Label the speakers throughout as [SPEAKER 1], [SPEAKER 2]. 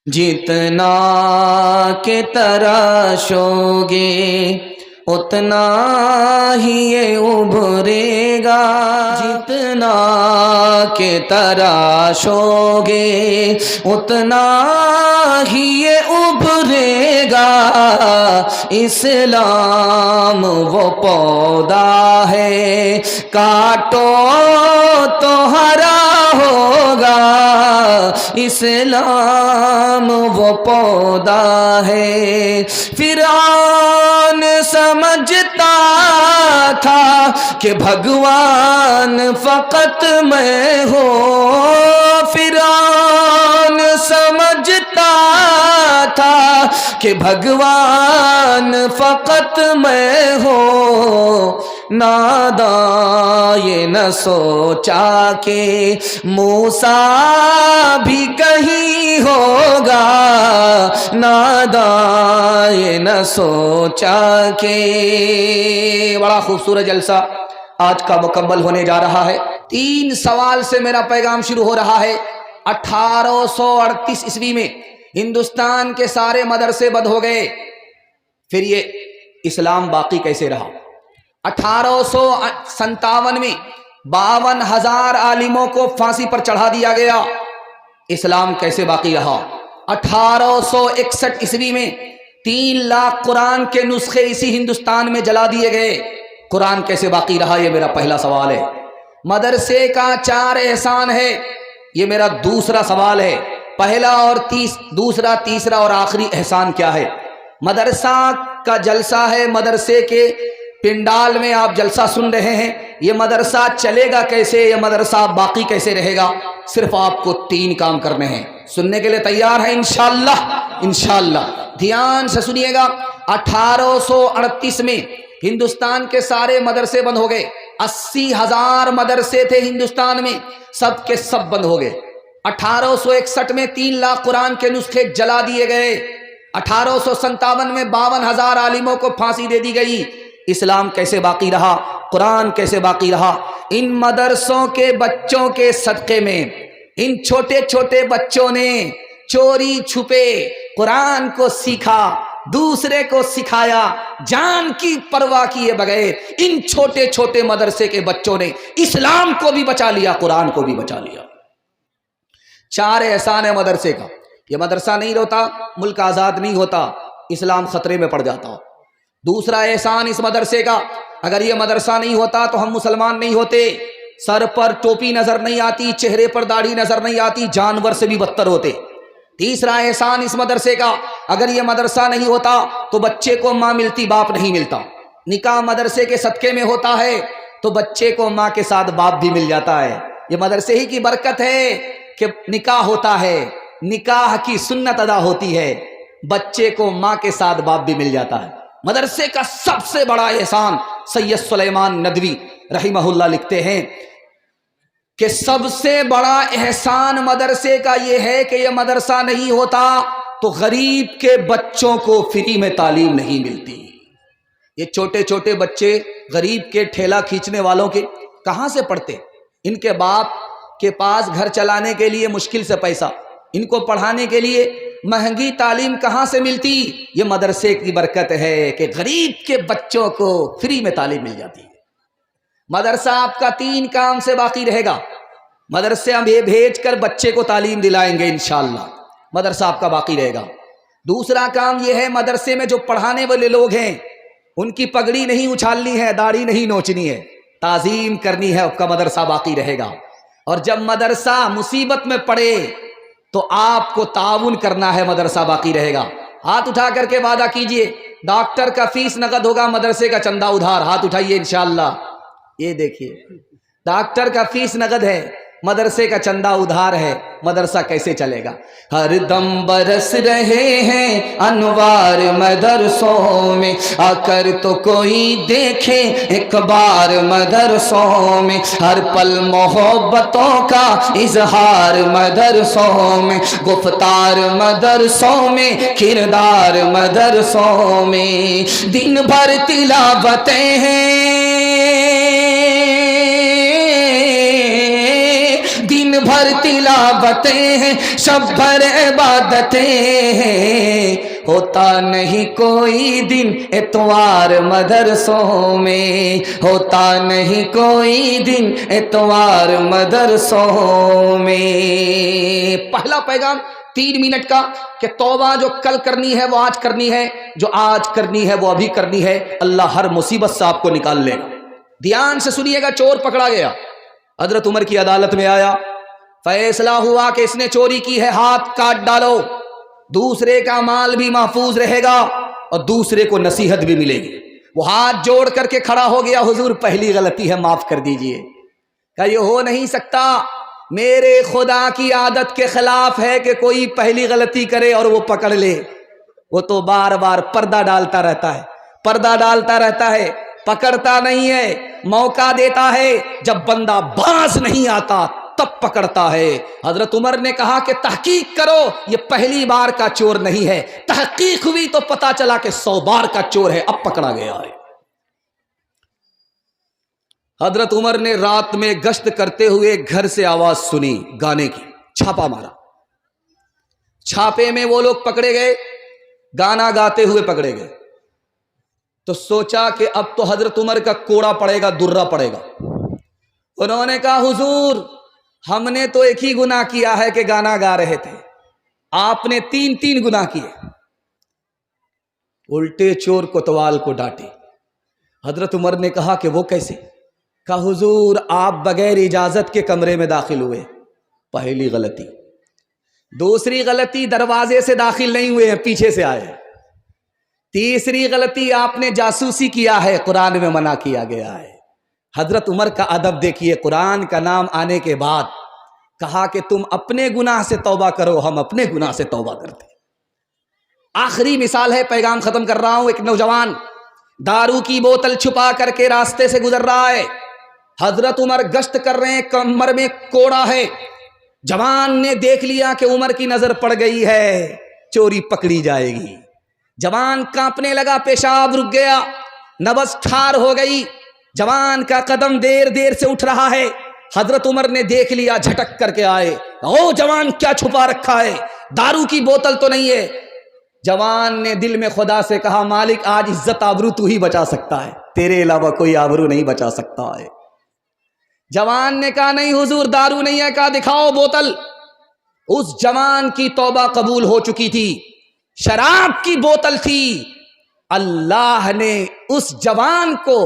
[SPEAKER 1] جتنا کہ تراشو گے اتنا ہی یہ ابھرے گا، جتنا کہ تراشو گے اتنا ہی یہ ابھرے گا۔ اسلام وہ پودا ہے کاٹو تو ہرا ہوگا، اسلام وہ پودا ہے۔ فرعون سمجھتا تھا کہ بھگوان فقط میں ہوں، فرعون سمجھتا تھا کہ بھگوان فقط میں ہوں، ناداں یہ نہ سوچا کہ موسیٰ بھی کہیں ہوگا، ناداں یہ نہ سوچا کہ۔ بڑا خوبصورت جلسہ آج کا مکمل ہونے جا رہا ہے۔ 3 سوال سے میرا پیغام شروع ہو رہا ہے۔ 1838 عیسوی میں ہندوستان کے سارے مدرسے بند ہو گئے، پھر یہ اسلام باقی کیسے رہا؟ 1857 میں 52,000 عالموں کو پھانسی پر چڑھا دیا گیا، اسلام کیسے باقی رہا؟ 1861 عیسوی میں 3 لاکھ قرآن کے نسخے اسی ہندوستان میں جلا دیے گئے، قرآن کیسے باقی رہا؟ یہ میرا پہلا سوال ہے۔ مدرسے کا 4 احسان ہے، یہ میرا دوسرا سوال ہے۔ پہلا اور دوسرا، تیسرا اور آخری احسان کیا ہے؟ مدرسہ کا جلسہ ہے، مدرسے کے پنڈال میں آپ جلسہ سن رہے ہیں، یہ مدرسہ چلے گا کیسے؟ یہ مدرسہ باقی کیسے رہے گا؟ صرف آپ کو 3 کام کرنے ہیں۔ سننے کے لیے تیار ہیں انشاءاللہ؟ انشاءاللہ دھیان سے سنیے گا۔ 1838 میں ہندوستان کے سارے مدرسے بند ہو گئے، 80,000 مدرسے تھے ہندوستان میں، سب کے سب بند ہو گئے۔ 1861 میں 3 لاکھ قرآن کے نسخے جلا دیے گئے۔ 1857 میں 52,000 عالموں کو پھانسی دے دی گئی۔ اسلام کیسے باقی رہا؟ قرآن کیسے باقی رہا؟ ان مدرسوں کے بچوں کے صدقے میں ان چھوٹے چھوٹے بچوں نے چوری چھپے قرآن کو سیکھا، دوسرے کو سکھایا، جان کی پرواہ کیے بغیر ان چھوٹے چھوٹے مدرسے کے بچوں نے اسلام کو بھی بچا لیا، قرآن کو بھی بچا لیا۔ 4 احسان ہے مدرسے کا۔ یہ مدرسہ نہیں ہوتا ملک آزاد نہیں ہوتا، اسلام خطرے میں پڑ جاتا۔ دوسرا احسان اس مدرسے کا، اگر یہ مدرسہ نہیں ہوتا تو ہم مسلمان نہیں ہوتے، سر پر ٹوپی نظر نہیں آتی، چہرے پر داڑھی نظر نہیں آتی، جانور سے بھی بدتر ہوتے۔ تیسرا احسان اس مدرسے کا، اگر یہ مدرسہ نہیں ہوتا تو بچے کو ماں ملتی، باپ نہیں ملتا۔ نکاح مدرسے کے صدقے میں ہوتا ہے تو بچے کو ماں کے ساتھ باپ بھی مل جاتا ہے۔ یہ مدرسے ہی کی برکت ہے کہ نکاح ہوتا ہے، نکاح کی سنت ادا ہوتی ہے، بچے کو ماں کے ساتھ باپ بھی مل جاتا ہے۔ مدرسے کا سب سے بڑا احسان سید سلیمان ندوی رحمہ اللہ لکھتے ہیں کہ سب سے بڑا احسان مدرسے کا یہ ہے کہ یہ مدرسہ نہیں ہوتا تو غریب کے بچوں کو فری میں تعلیم نہیں ملتی۔ یہ چھوٹے چھوٹے بچے غریب کے ٹھیلا کھینچنے والوں کے کہاں سے پڑھتے؟ ان کے باپ کے پاس گھر چلانے کے لیے مشکل سے پیسہ، ان کو پڑھانے کے لیے مہنگی تعلیم کہاں سے ملتی؟ یہ مدرسے کی برکت ہے کہ غریب کے بچوں کو فری میں تعلیم مل جاتی ہے۔ مدرسہ آپ کا 3 کام سے باقی رہے گا، مدرسے ہم یہ بھیج کر بچے کو تعلیم دلائیں گے انشاءاللہ، مدرسہ آپ کا باقی رہے گا۔ دوسرا کام یہ ہے، مدرسے میں جو پڑھانے والے لوگ ہیں ان کی پگڑی نہیں اچھالنی ہے، داڑھی نہیں نوچنی ہے، تعظیم کرنی ہے، آپ کا مدرسہ باقی رہے گا۔ اور جب مدرسہ مصیبت میں پڑے تو آپ کو تعاون کرنا ہے، مدرسہ باقی رہے گا۔ ہاتھ اٹھا کر کے وعدہ کیجئے، ڈاکٹر کا فیس نقد ہوگا، مدرسے کا چندہ ادھار۔ ہاتھ اٹھائیے انشاءاللہ۔ یہ دیکھیے، ڈاکٹر کا فیس نقد ہے، مدرسے کا چندہ ادھار ہے، مدرسہ کیسے چلے گا؟ ہر دم برس رہے ہیں انوار مدرسوں میں، آ کر تو کوئی دیکھے ایک بار مدرسوں میں، ہر پل محبتوں کا اظہار مدرسوں میں، گفتار مدرسوں میں، کردار مدرسوں میں، دن بھر تلاوتیں ہیں، دن دن بھر تلاوتیں ہیں، شب بھر عبادتیں ہیں، ہوتا نہیں کوئی دن اتوار مدرسوں میں، ہوتا نہیں کوئی دن اتوار مدرسوں میں۔ پہلا پیغام 3 منٹ کا کہ توبہ جو کل کرنی ہے وہ آج کرنی ہے، جو آج کرنی ہے وہ ابھی کرنی ہے، اللہ ہر مصیبت سے آپ کو نکال لے گا۔ دھیان سے سنیے گا، چور پکڑا گیا، حضرت عمر کی عدالت میں آیا، فیصلہ ہوا کہ اس نے چوری کی ہے، ہاتھ کاٹ ڈالو، دوسرے کا مال بھی محفوظ رہے گا اور دوسرے کو نصیحت بھی ملے گی۔ وہ ہاتھ جوڑ کر کے کھڑا ہو گیا، حضور پہلی غلطی ہے، معاف کر دیجئے۔ کہ یہ ہو نہیں سکتا، میرے خدا کی عادت کے خلاف ہے کہ کوئی پہلی غلطی کرے اور وہ پکڑ لے، وہ تو بار بار پردہ ڈالتا رہتا ہے، پردہ ڈالتا رہتا ہے، پکڑتا نہیں ہے، موقع دیتا ہے، جب بندہ باز نہیں آتا تب پکڑتا ہے۔ حضرت عمر نے کہا کہ تحقیق کرو، یہ پہلی بار کا چور نہیں ہے، تحقیق ہوئی تو پتا چلا کہ 100 بار کا چور ہے، اب پکڑا گیا ہے۔ حضرت عمر نے رات میں گشت کرتے ہوئے گھر سے آواز سنی گانے کی، چھاپا مارا، چھاپے میں وہ لوگ پکڑے گئے، گانا گاتے ہوئے پکڑے گئے، تو سوچا کہ اب تو حضرت عمر کا کوڑا پڑے گا، درہ پڑے گا۔ انہوں نے کہا حضور ہم نے تو ایک ہی گناہ کیا ہے کہ گانا گا رہے تھے، آپ نے 3 گناہ کیے۔ الٹے چور کوتوال کو ڈانٹے۔ حضرت عمر نے کہا کہ وہ کیسے؟ کہا حضور آپ بغیر اجازت کے کمرے میں داخل ہوئے، پہلی غلطی۔ دوسری غلطی دروازے سے داخل نہیں ہوئے ہیں، پیچھے سے آئے۔ تیسری غلطی آپ نے جاسوسی کیا ہے، قرآن میں منع کیا گیا ہے۔ حضرت عمر کا ادب دیکھیے، قرآن کا نام آنے کے بعد کہا کہ تم اپنے گناہ سے توبہ کرو، ہم اپنے گناہ سے توبہ کرتے۔ آخری مثال ہے، پیغام ختم کر رہا ہوں۔ ایک نوجوان دارو کی بوتل چھپا کر کے راستے سے گزر رہا ہے، حضرت عمر گشت کر رہے ہیں، کمر میں کوڑا ہے، جوان نے دیکھ لیا کہ عمر کی نظر پڑ گئی ہے، چوری پکڑی جائے گی۔ جوان کانپنے لگا، پیشاب رک گیا، نبض ٹھار ہو گئی، جوان کا قدم دیر دیر سے اٹھ رہا ہے۔ حضرت عمر نے دیکھ لیا، جھٹک کر کے آئے، او جوان کیا چھپا رکھا ہے، دارو کی بوتل تو نہیں ہے؟ جوان نے دل میں خدا سے کہا مالک آج عزت آبرو تو ہی بچا سکتا ہے، تیرے علاوہ کوئی آبرو نہیں بچا سکتا ہے۔ جوان نے کہا نہیں حضور دارو نہیں ہے، کہا دکھاؤ بوتل۔ اس جوان کی توبہ قبول ہو چکی تھی، شراب کی بوتل تھی۔ اللہ نے اس جوان کو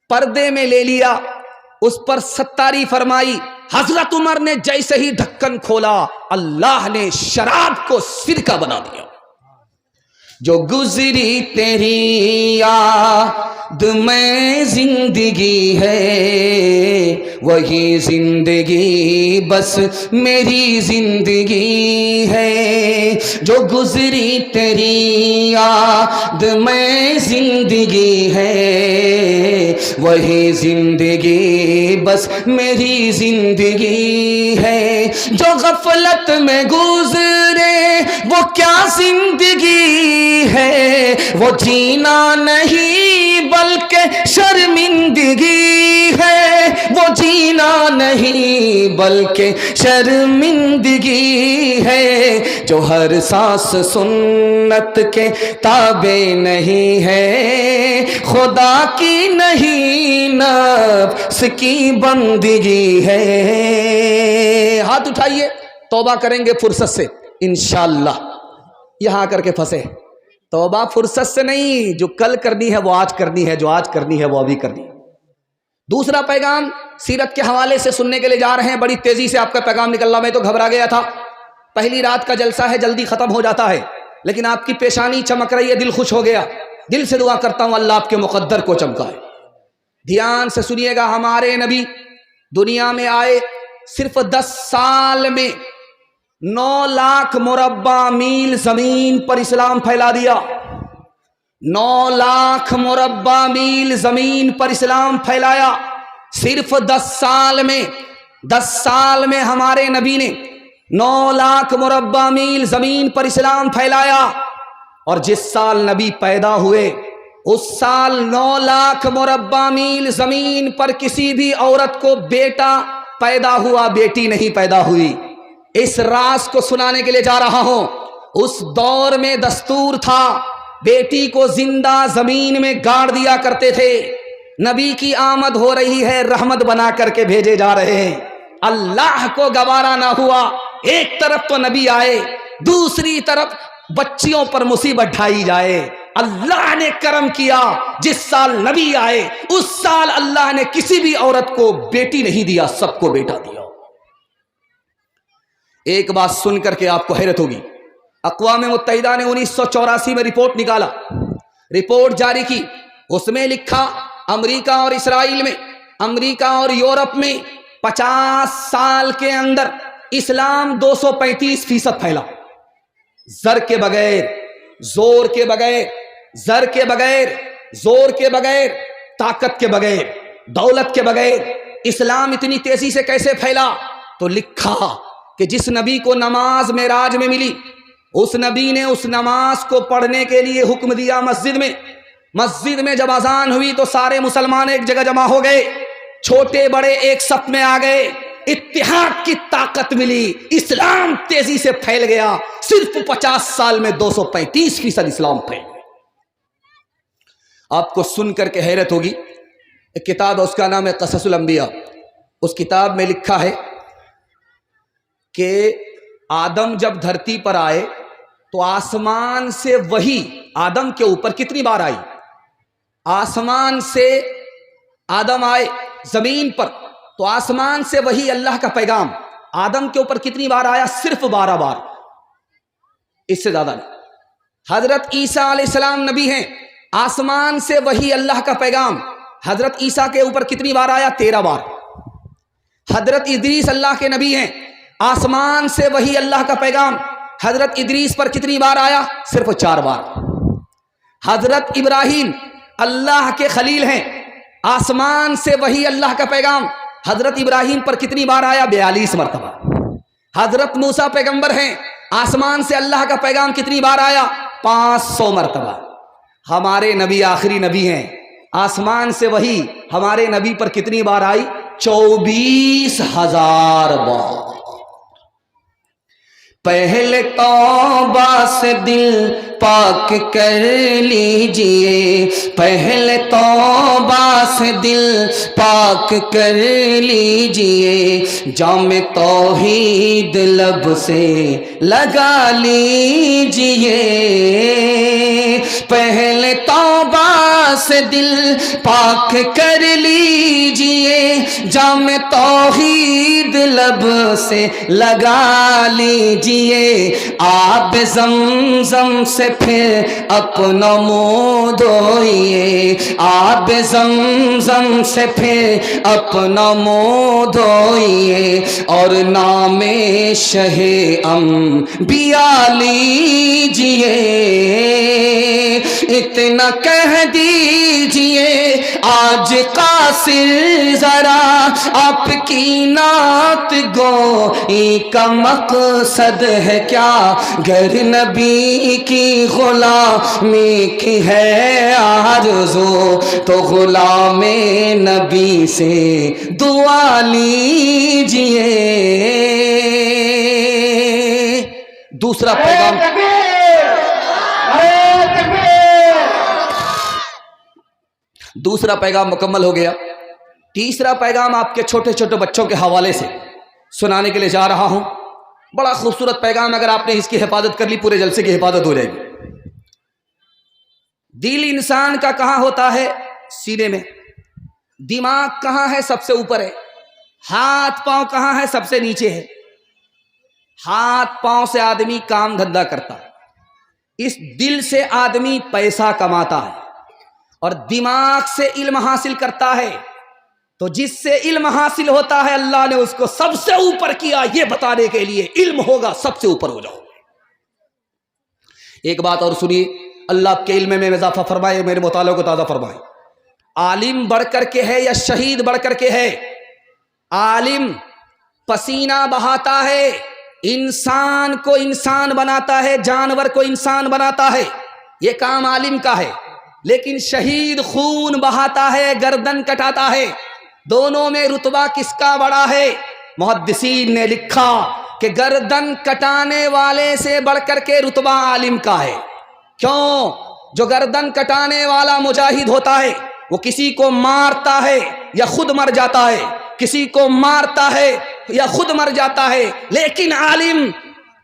[SPEAKER 1] پردے میں لے لیا، اس پر ستاری فرمائی۔ حضرت عمر نے جیسے ہی ڈھکن کھولا، اللہ نے شراب کو سرکہ بنا دیا۔ جو گزری تیری یاد میں زندگی ہے، وہی زندگی بس میری زندگی ہے۔ جو گزری تیری یاد میں زندگی ہے، وہی زندگی بس میری زندگی ہے۔ جو غفلت میں گزرے وہ کیا زندگی ہے، وہ جینا نہیں بلکہ شرمندگی ہے، وہ جینا نہیں بلکہ شرمندگی ہے۔ جو ہر سانس سنت کے تابع نہیں ہے، خدا کی نہیں نفس کی بندگی ہے۔ ہاتھ اٹھائیے، توبہ کریں گے فرصت سے انشاءاللہ۔ یہاں کر کے پھنسے، توبہ فرصت سے نہیں، جو کل کرنی ہے وہ آج کرنی ہے، جو آج کرنی ہے وہ ابھی کرنی ہے۔ دوسرا پیغام سیرت کے حوالے سے سننے کے لیے جا رہے ہیں، بڑی تیزی سے آپ کا پیغام نکل رہا، میں تو گھبرا گیا تھا۔ پہلی رات کا جلسہ ہے، جلدی ختم ہو جاتا ہے، لیکن آپ کی پیشانی چمک رہی ہے، دل خوش ہو گیا۔ دل سے دعا کرتا ہوں اللہ آپ کے مقدر کو چمکائے۔ دھیان سے سنیے گا، ہمارے نبی دنیا میں آئے، صرف 10 سال میں 9 لاکھ مربع میل زمین پر اسلام پھیلا دیا۔ 9 لاکھ مربع میل زمین پر اسلام پھیلایا صرف 10 سال میں۔ 10 سال میں ہمارے نبی نے 9 لاکھ مربع میل زمین پر اسلام پھیلایا، اور جس سال نبی پیدا ہوئے اس سال 9 لاکھ مربع میل زمین پر کسی بھی عورت کو بیٹا پیدا ہوا، بیٹی نہیں پیدا ہوئی۔ اس راز کو سنانے کے لیے جا رہا ہوں۔ اس دور میں دستور تھا، بیٹی کو زندہ زمین میں گاڑ دیا کرتے تھے۔ نبی کی آمد ہو رہی ہے، رحمت بنا کر کے بھیجے جا رہے ہیں، اللہ کو گوارا نہ ہوا، ایک طرف تو نبی آئے، دوسری طرف بچیوں پر مصیبت ڈھائی جائے۔ اللہ نے کرم کیا، جس سال نبی آئے اس سال اللہ نے کسی بھی عورت کو بیٹی نہیں دیا، سب کو بیٹا دیا۔ ایک بات سن کر کے آپ کو حیرت ہوگی، اقوام متحدہ نے 1984 میں رپورٹ نکالا، رپورٹ جاری کی، اس میں لکھا امریکہ اور اسرائیل میں، امریکہ اور یورپ میں 50 سال کے اندر اسلام 235% پھیلا۔ زر کے بغیر، زور کے بغیر، زر کے بغیر، زور کے بغیر، طاقت کے بغیر، دولت کے بغیر اسلام اتنی تیزی سے کیسے پھیلا؟ تو لکھا کہ جس نبی کو نماز معراج میں ملی، اس نبی نے اس نماز کو پڑھنے کے لیے حکم دیا مسجد میں۔ مسجد میں جب اذان ہوئی تو سارے مسلمان ایک جگہ جمع ہو گئے، چھوٹے بڑے ایک صف میں آ گئے، اتحاد کی طاقت ملی، اسلام تیزی سے پھیل گیا۔ صرف 50 سال میں 235% اسلام پھیل گیا۔ آپ کو سن کر کے حیرت ہوگی، ایک کتاب ہے، اس کا نام ہے قصص الانبیاء۔ اس کتاب میں لکھا ہے کہ آدم جب دھرتی پر آئے تو آسمان سے وحی آدم کے اوپر کتنی بار آئی؟ آسمان سے آدم آئے زمین پر تو آسمان سے وہی اللہ کا پیغام آدم کے اوپر کتنی بار آیا؟ صرف 12 بار، اس سے زیادہ نہیں۔ حضرت عیسیٰ علیہ السلام نبی ہیں، آسمان سے وہی اللہ کا پیغام حضرت عیسیٰ کے اوپر کتنی بار آیا؟ 13 بار۔ حضرت ادریس اللہ کے نبی ہیں، آسمان سے وہی اللہ کا پیغام حضرت ادریس پر کتنی بار آیا؟ صرف 4 بار۔ حضرت ابراہیم اللہ کے خلیل ہیں، آسمان سے وہی اللہ کا پیغام حضرت ابراہیم پر کتنی بار آیا؟ 42 مرتبہ۔ حضرت موسیٰ پیغمبر ہیں، آسمان سے اللہ کا پیغام کتنی بار آیا؟ 500 مرتبہ۔ ہمارے نبی آخری نبی ہیں، آسمان سے وہی ہمارے نبی پر کتنی بار آئی؟ 24,000 بار۔ پہلے توبہ سے دل پاک کر لیجئے، پہلے توبہ سے دل پاک کر لیجئے، جام توحید لب سے لگا لیجئے، پہلے توبہ سے دل پاک کر لیجئے، جام توحید لب سے لگا لیجئے، آب زمزم سے پھر اپنا منہ دھوئیے، آب زمزم سے پھر اپنا منہ دھوئیے، اور نام شہ انبیاء لیجئے، اتنا کہہ دیجئے آج قاصر ذرا آپ کی نعت گوئی کا مقصد ہے کیا، گر نبی کی غلامی کی ہے آرزو تو غلام نبی سے دعا لیجئے۔ دوسرا پیغام، دوسرا پیغام مکمل ہو گیا۔ تیسرا پیغام آپ کے چھوٹے چھوٹے بچوں کے حوالے سے سنانے کے لیے جا رہا ہوں۔ بڑا خوبصورت پیغام، اگر آپ نے اس کی حفاظت کر لی پورے جلسے کی حفاظت ہو جائے گی۔ دل انسان کا کہاں ہوتا ہے؟ سینے میں۔ دماغ کہاں ہے؟ سب سے اوپر ہے۔ ہاتھ پاؤں کہاں ہے؟ سب سے نیچے ہے۔ ہاتھ پاؤں سے آدمی کام دھندا کرتا ہے، اس دل سے آدمی پیسہ کماتا ہے، اور دماغ سے علم حاصل کرتا ہے۔ تو جس سے علم حاصل ہوتا ہے اللہ نے اس کو سب سے اوپر کیا، یہ بتانے کے لیے علم ہوگا سب سے اوپر ہو جاؤ۔ ایک بات اور سنیے، اللہ آپ کے علم میں اضافہ فرمائے، میرے مطالعہ کو تازہ فرمائے۔ عالم بڑھ کر کے ہے یا شہید بڑھ کر کے ہے؟ عالم پسینہ بہاتا ہے، انسان کو انسان بناتا ہے، جانور کو انسان بناتا ہے، یہ کام عالم کا ہے۔ لیکن شہید خون بہاتا ہے، گردن کٹاتا ہے۔ دونوں میں رتبہ کس کا بڑا ہے؟ محدثین نے لکھا کہ گردن کٹانے والے سے بڑھ کر کے رتبہ عالم کا ہے۔ کیوں؟ جو گردن کٹانے والا مجاہد ہوتا ہے وہ کسی کو مارتا ہے یا خود مر جاتا ہے، کسی کو مارتا ہے یا خود مر جاتا ہے، لیکن عالم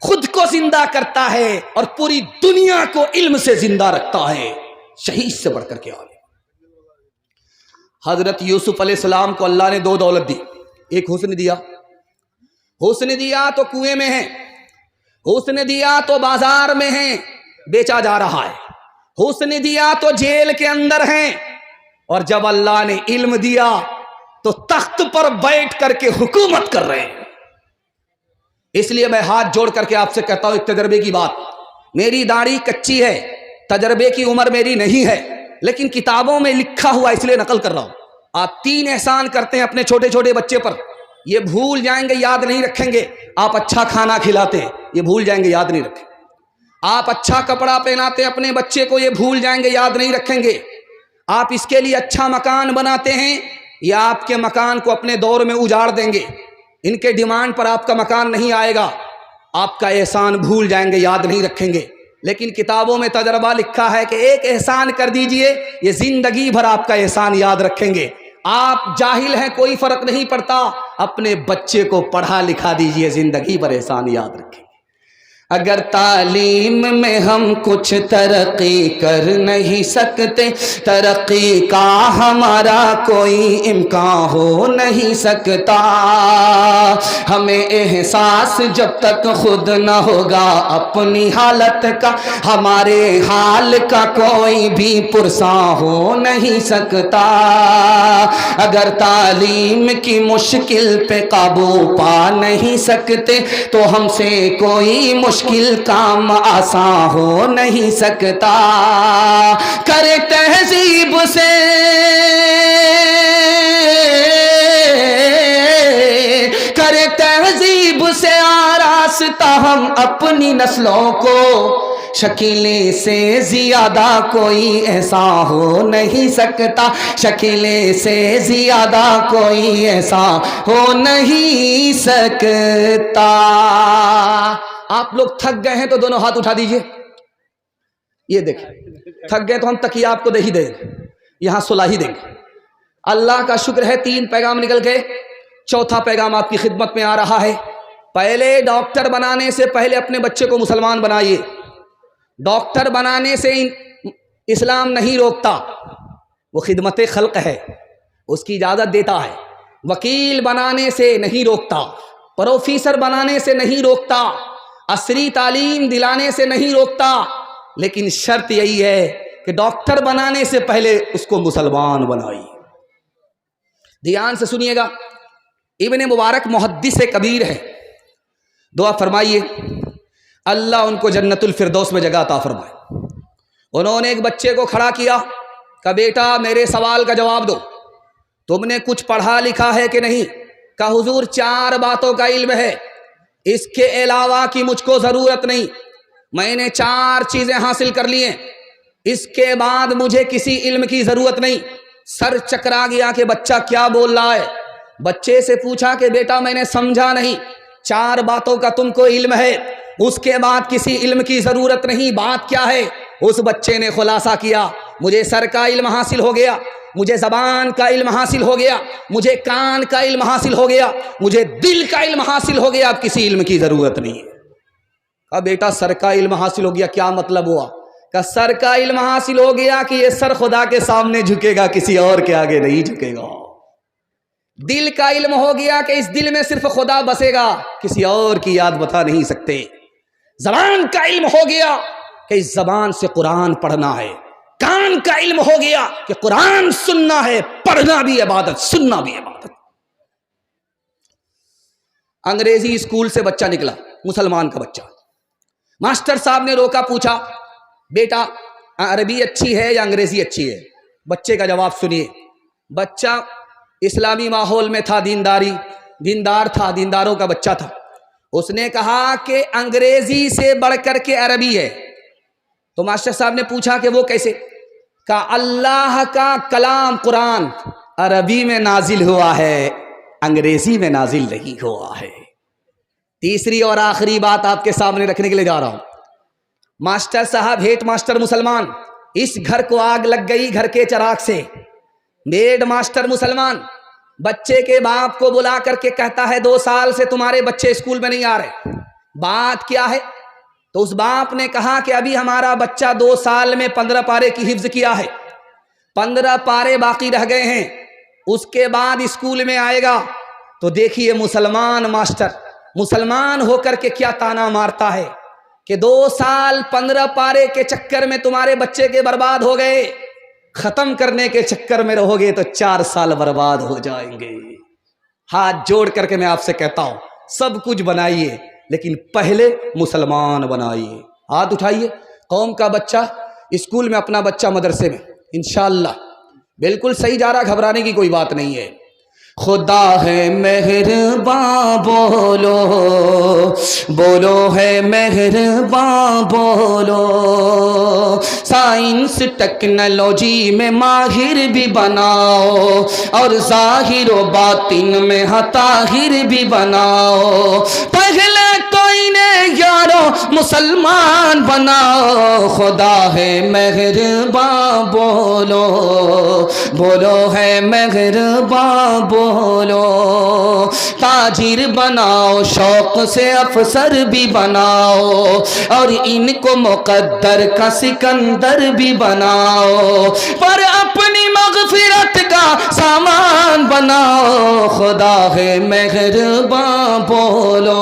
[SPEAKER 1] خود کو زندہ کرتا ہے اور پوری دنیا کو علم سے زندہ رکھتا ہے۔ شہید سے بڑھ کر کے عالم۔ حضرت یوسف علیہ السلام کو اللہ نے 2 دولت دی، ایک حسن دیا، حسن دیا تو کنویں میں ہے، حسن دیا تو بازار میں ہے بیچا جا رہا ہے، حسن دیا تو جیل کے اندر ہیں، اور جب اللہ نے علم دیا تو تخت پر بیٹھ کر کے حکومت کر رہے ہیں۔ اس لیے میں ہاتھ جوڑ کر کے آپ سے کہتا ہوں ایک تجربے کی بات، میری داڑھی کچی ہے، تجربے کی عمر میری نہیں ہے، لیکن کتابوں میں لکھا ہوا اس لیے نقل کر رہا ہوں۔ آپ 3 احسان کرتے ہیں اپنے چھوٹے چھوٹے بچے پر، یہ بھول جائیں گے، یاد نہیں رکھیں گے۔ آپ اچھا کھانا کھلاتے ہیں، یہ بھول جائیں گے، یاد نہیں رکھیں۔ آپ اچھا کپڑا پہناتے ہیں اپنے بچے کو، یہ بھول جائیں گے، یاد نہیں رکھیں گے۔ آپ اس کے لیے اچھا مکان بناتے ہیں، یا آپ کے مکان کو اپنے دور میں اجاڑ دیں گے، ان کے ڈیمانڈ پر آپ کا مکان نہیں آئے گا، آپ کا احسان بھول جائیں گے، یاد نہیں رکھیں گے۔ لیکن کتابوں میں تجربہ لکھا ہے کہ ایک احسان کر دیجئے، یہ زندگی بھر آپ کا احسان یاد رکھیں گے۔ آپ جاہل ہیں کوئی فرق نہیں پڑتا، اپنے بچے کو پڑھا لکھا دیجئے، زندگی بھر احسان یاد رکھیں گے۔ اگر تعلیم میں ہم کچھ ترقی کر نہیں سکتے، ترقی کا ہمارا کوئی امکان ہو نہیں سکتا۔ ہمیں احساس جب تک خود نہ ہوگا اپنی حالت کا، ہمارے حال کا کوئی بھی پرساں ہو نہیں سکتا۔ اگر تعلیم کی مشکل پہ قابو پا نہیں سکتے تو ہم سے کوئی مشکل کام آسان ہو نہیں سکتا۔ کرے تہذیب سے کرے تہذیب سے آراستہ ہم اپنی نسلوں کو، شکیلیں سے زیادہ کوئی ایسا ہو نہیں سکتا، شکیلیں سے زیادہ کوئی ایسا ہو نہیں سکتا۔ آپ لوگ تھک گئے ہیں تو دونوں ہاتھ اٹھا دیجئے، یہ دیکھیں تھک گئے تو ہم تکیہ آپ کو دے ہی دیں گے، یہاں صلح ہی دیں گے۔ اللہ کا شکر ہے 3 پیغام نکل گئے، 4تھا پیغام آپ کی خدمت میں آ رہا ہے۔ پہلے ڈاکٹر بنانے سے پہلے اپنے بچے کو مسلمان بنائیے۔ ڈاکٹر بنانے سے اسلام نہیں روکتا، وہ خدمت خلق ہے، اس کی اجازت دیتا ہے۔ وکیل بنانے سے نہیں روکتا، پروفیسر بنانے سے نہیں روکتا، عصری تعلیم دلانے سے نہیں روکتا، لیکن شرط یہی ہے کہ ڈاکٹر بنانے سے پہلے اس کو مسلمان بنائیے۔ دھیان سے سنیے گا، ابن مبارک محدث کبیر ہے، دعا فرمائیے اللہ ان کو جنت الفردوس میں جگہ عطا فرمائے۔ انہوں نے ایک بچے کو کھڑا کیا، کہا بیٹا میرے سوال کا جواب دو، تم نے کچھ پڑھا لکھا ہے کہ نہیں؟ کہا حضور 4 باتوں کا علم ہے، اس کے علاوہ کی مجھ کو ضرورت نہیں، میں نے 4 چیزیں حاصل کر لی ہیں، اس کے بعد مجھے کسی علم کی ضرورت نہیں۔ سر چکرا گیا کہ بچہ کیا بول رہا ہے۔ بچے سے پوچھا کہ بیٹا میں نے سمجھا نہیں، 4 باتوں کا تم کو علم ہے، اس کے بعد کسی علم کی ضرورت نہیں، بات کیا ہے؟ اس بچے نے خلاصہ کیا، مجھے سر کا علم حاصل ہو گیا، مجھے زبان کا علم حاصل ہو گیا، مجھے کان کا علم حاصل ہو گیا، مجھے دل کا علم حاصل ہو گیا، اب کسی علم کی ضرورت نہیں ہے۔ کہا بیٹا سر کا علم حاصل ہو گیا، کیا مطلب ہوا؟ کہا سر کا علم حاصل ہو گیا کہ یہ سر خدا کے سامنے جھکے گا، کسی اور کے آگے نہیں جھکے گا۔ دل کا علم ہو گیا کہ اس دل میں صرف خدا بسے گا، کسی اور کی یاد بتا نہیں سکتے۔ زبان کا علم ہو گیا کہ اس زبان سے قرآن پڑھنا ہے۔ کان کا علم ہو گیا کہ قرآن سننا ہے، پڑھنا بھی عبادت، سننا بھی عبادت۔ انگریزی اسکول سے بچہ نکلا، مسلمان کا بچہ، ماسٹر صاحب نے روکا، پوچھا بیٹا عربی اچھی ہے یا انگریزی اچھی ہے؟ بچے کا جواب سنیے۔ بچہ اسلامی ماحول میں تھا، دیندار تھا، دینداروں کا بچہ تھا۔ اس نے کہا کہ انگریزی سے بڑھ کر کے عربی ہے۔ تو ماسٹر صاحب نے پوچھا کہ وہ کیسے؟ کہا اللہ کا کلام قرآن عربی میں نازل ہوا ہے، انگریزی میں نازل نہیں ہوا ہے۔ تیسری اور آخری بات آپ کے سامنے رکھنے کے لیے جا رہا ہوں۔ ماسٹر صاحب، ہیڈ ماسٹر مسلمان، اس گھر کو آگ لگ گئی گھر کے چراغ سے۔ ہیڈ ماسٹر مسلمان بچے کے باپ کو بلا کر کے کہتا ہے 2 سال سے تمہارے بچے اسکول میں نہیں آ رہے، بات کیا ہے؟ تو اس باپ نے کہا کہ ابھی ہمارا بچہ 2 سال میں 15 پارے کی حفظ کیا ہے، 15 پارے باقی رہ گئے ہیں، اس کے بعد اسکول میں آئے گا۔ تو دیکھیے مسلمان ماسٹر مسلمان ہو کر کے کیا تانا مارتا ہے کہ 2 سال 15 پارے کے چکر میں تمہارے بچے کے برباد ہو گئے، ختم کرنے کے چکر میں رہو گے تو 4 سال برباد ہو جائیں گے۔ ہاتھ جوڑ کر کے میں آپ سے کہتا ہوں، سب کچھ بنائیے لیکن پہلے مسلمان بنائیے۔ ہاتھ اٹھائیے، قوم کا بچہ اسکول میں، اپنا بچہ مدرسے میں، انشاءاللہ بالکل صحیح جا رہا، گھبرانے کی کوئی بات نہیں ہے۔ خدا ہے مہرباں بولو، بولو ہے مہرباں بولو، سائنس ٹیکنالوجی میں ماہر بھی بناؤ اور ظاہر و باطن میں طاہر بھی بناؤ، پہلے تو انہیں یارو مسلمان بناؤ۔ خدا ہے مہرباں بولو، بولو ہے مہرباں بولو، تاجر بناؤ شوق سے افسر بھی بناؤ اور ان کو مقدر کا سکندر بھی بناؤ، پر اپنی مغفرت کا سامان بناؤ۔ خدا ہے مہرباں بولو،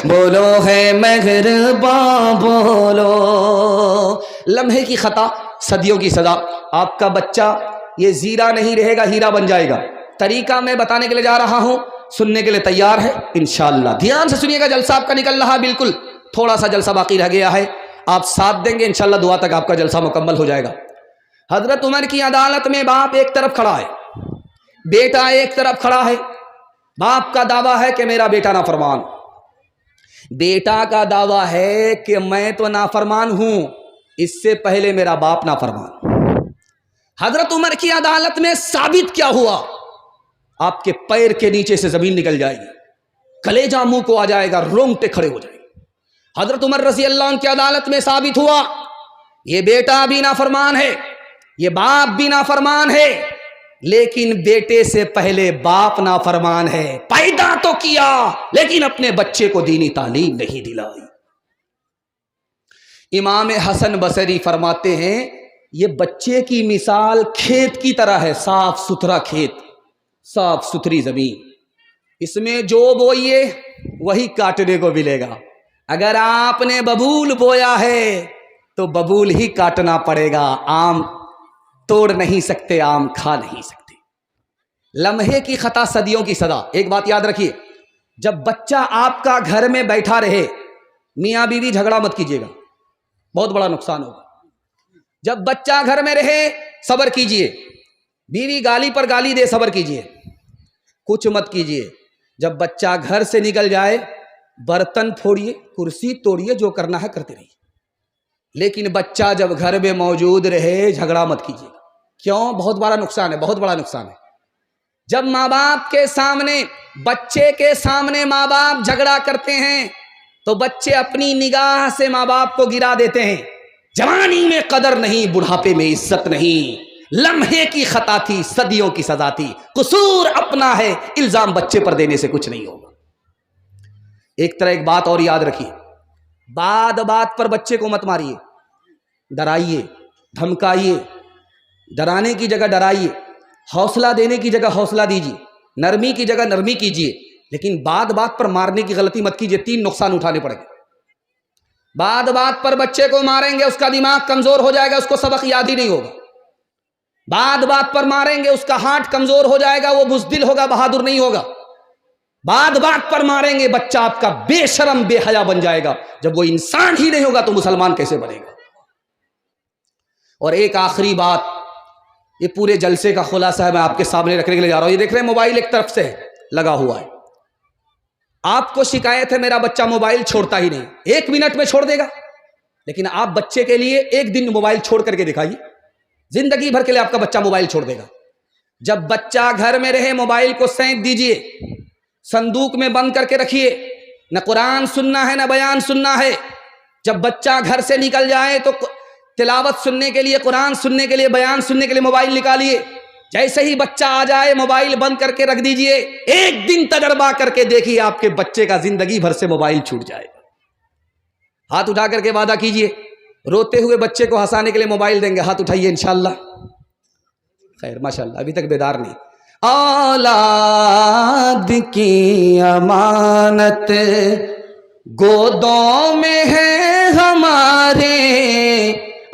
[SPEAKER 1] بولو ہے مہرباں بولو۔ لمحے کی خطا صدیوں کی سزا۔ آپ کا بچہ یہ زیرہ نہیں رہے گا، ہیرا بن جائے گا۔ طریقہ میں بتانے کے لیے جا رہا ہوں، سننے کے لیے تیار ہے انشاءاللہ؟ دھیان سے سنیے گا، جلسہ آپ کا نکل رہا، بالکل تھوڑا سا جلسہ باقی رہ گیا ہے، آپ ساتھ دیں گے انشاءاللہ، دعا تک آپ کا جلسہ مکمل ہو جائے گا۔ حضرت عمر کی عدالت میں باپ ایک طرف کھڑا ہے، بیٹا ایک طرف کھڑا ہے۔ باپ کا دعویٰ ہے کہ میرا بیٹا نافرمان، بیٹا کا دعویٰ ہے کہ میں تو نافرمان ہوں، اس سے پہلے میرا باپ نافرمان۔ حضرت عمر کی عدالت میں ثابت کیا ہوا؟ آپ کے پیر کے نیچے سے زمین نکل جائے گی، کلیجہ منہ کو آ جائے گا، رونگٹے کھڑے ہو جائیں گے۔ حضرت عمر رضی اللہ عنہ کی عدالت میں ثابت ہوا یہ بیٹا بھی نافرمان ہے، یہ باپ بھی نافرمان ہے، لیکن بیٹے سے پہلے باپ نافرمان ہے، پیدا تو کیا لیکن اپنے بچے کو دینی تعلیم نہیں دلائی۔ امام حسن بصری فرماتے ہیں یہ بچے کی مثال کھیت کی طرح ہے، صاف ستھرا کھیت، صاف ستھری زمین، اس میں جو بوئیے وہی کاٹنے کو ملے گا۔ اگر آپ نے ببول بویا ہے تو ببول ہی کاٹنا پڑے گا، آم توڑ نہیں سکتے، آم کھا نہیں سکتے۔ لمحے کی خطا صدیوں کی سزا۔ ایک بات یاد رکھیے، جب بچہ آپ کا گھر میں بیٹھا رہے، میاں بیوی جھگڑا مت کیجیے گا، بہت بڑا نقصان ہوگا۔ جب بچہ گھر میں رہے صبر کیجئے، بیوی گالی پر گالی دے صبر کیجئے، کچھ مت کیجئے۔ جب بچہ گھر سے نکل جائے برتن پھوڑیے، کرسی توڑیے، جو کرنا ہے کرتے رہیے، لیکن بچہ جب گھر میں موجود رہے جھگڑا مت کیجیے۔ کیوں؟ بہت بڑا نقصان ہے، بہت بڑا نقصان ہے۔ جب ماں باپ کے سامنے، بچے کے سامنے ماں باپ جھگڑا کرتے ہیں تو بچے اپنی نگاہ سے ماں باپ کو گرا دیتے ہیں۔ جوانی میں قدر نہیں، بڑھاپے میں عزت نہیں۔ لمحے کی خطا تھی، صدیوں کی سزا تھی، قصور اپنا ہے، الزام بچے پر دینے سے کچھ نہیں ہوگا۔ ایک طرح ایک بات اور یاد رکھیے، بات بات پر بچے کو مت ماریے، ڈرائیے، دھمکائیے، ڈرانے کی جگہ ڈرائیے، حوصلہ دینے کی جگہ حوصلہ دیجیے، نرمی کی جگہ نرمی کیجیے، لیکن بات بات پر مارنے کی غلطی مت کیجیے، 3 نقصان اٹھانے پڑیں گے۔ بات بات پر بچے کو ماریں گے، اس کا دماغ کمزور ہو جائے گا، اس کو سبق یاد ہی نہیں ہوگا۔ بات بات پر ماریں گے، اس کا ہارٹ کمزور ہو جائے گا، وہ بزدل ہوگا، بہادر نہیں ہوگا۔ بات بات پر ماریں گے، بچہ آپ کا بے شرم بے حیا بن جائے گا۔ جب وہ انسان ہی نہیں ہوگا تو مسلمان کیسے بنے گا؟ اور ایک آخری بات، یہ پورے جلسے کا خلاصہ ہے، میں آپ کے سامنے رکھنے کے لیے جا رہا ہوں۔ یہ دیکھ رہے ہیں موبائل ایک طرف سے لگا ہوا ہے، آپ کو شکایت ہے میرا بچہ موبائل چھوڑتا ہی نہیں، 1 منٹ میں چھوڑ دے گا، لیکن آپ بچے کے لیے 1 دن موبائل چھوڑ کر کے دکھائیے، زندگی بھر کے لیے آپ کا بچہ موبائل چھوڑ دے گا۔ جب بچہ گھر میں رہے موبائل کو سینک دیجئے، صندوق میں بند کر کے رکھیے، نہ قرآن سننا ہے نہ بیان سننا ہے۔ جب بچہ گھر سے نکل جائے تو تلاوت سننے کے لیے، قرآن سننے کے لیے، بیان سننے کے لیے موبائل نکالیے۔ جیسے ہی بچہ آ جائے موبائل بند کر کے رکھ دیجئے۔ ایک دن تجربہ کر کے دیکھیے آپ کے بچے کا زندگی بھر سے موبائل چھوٹ جائے گا۔ ہاتھ اٹھا کر کے وعدہ کیجئے، روتے ہوئے بچے کو ہنسانے کے لیے موبائل دیں گے، ہاتھ اٹھائیے انشاءاللہ۔ خیر ماشاءاللہ، ابھی تک بیدار نہیں۔ اولاد کی امانت گودوں میں ہے ہمارے،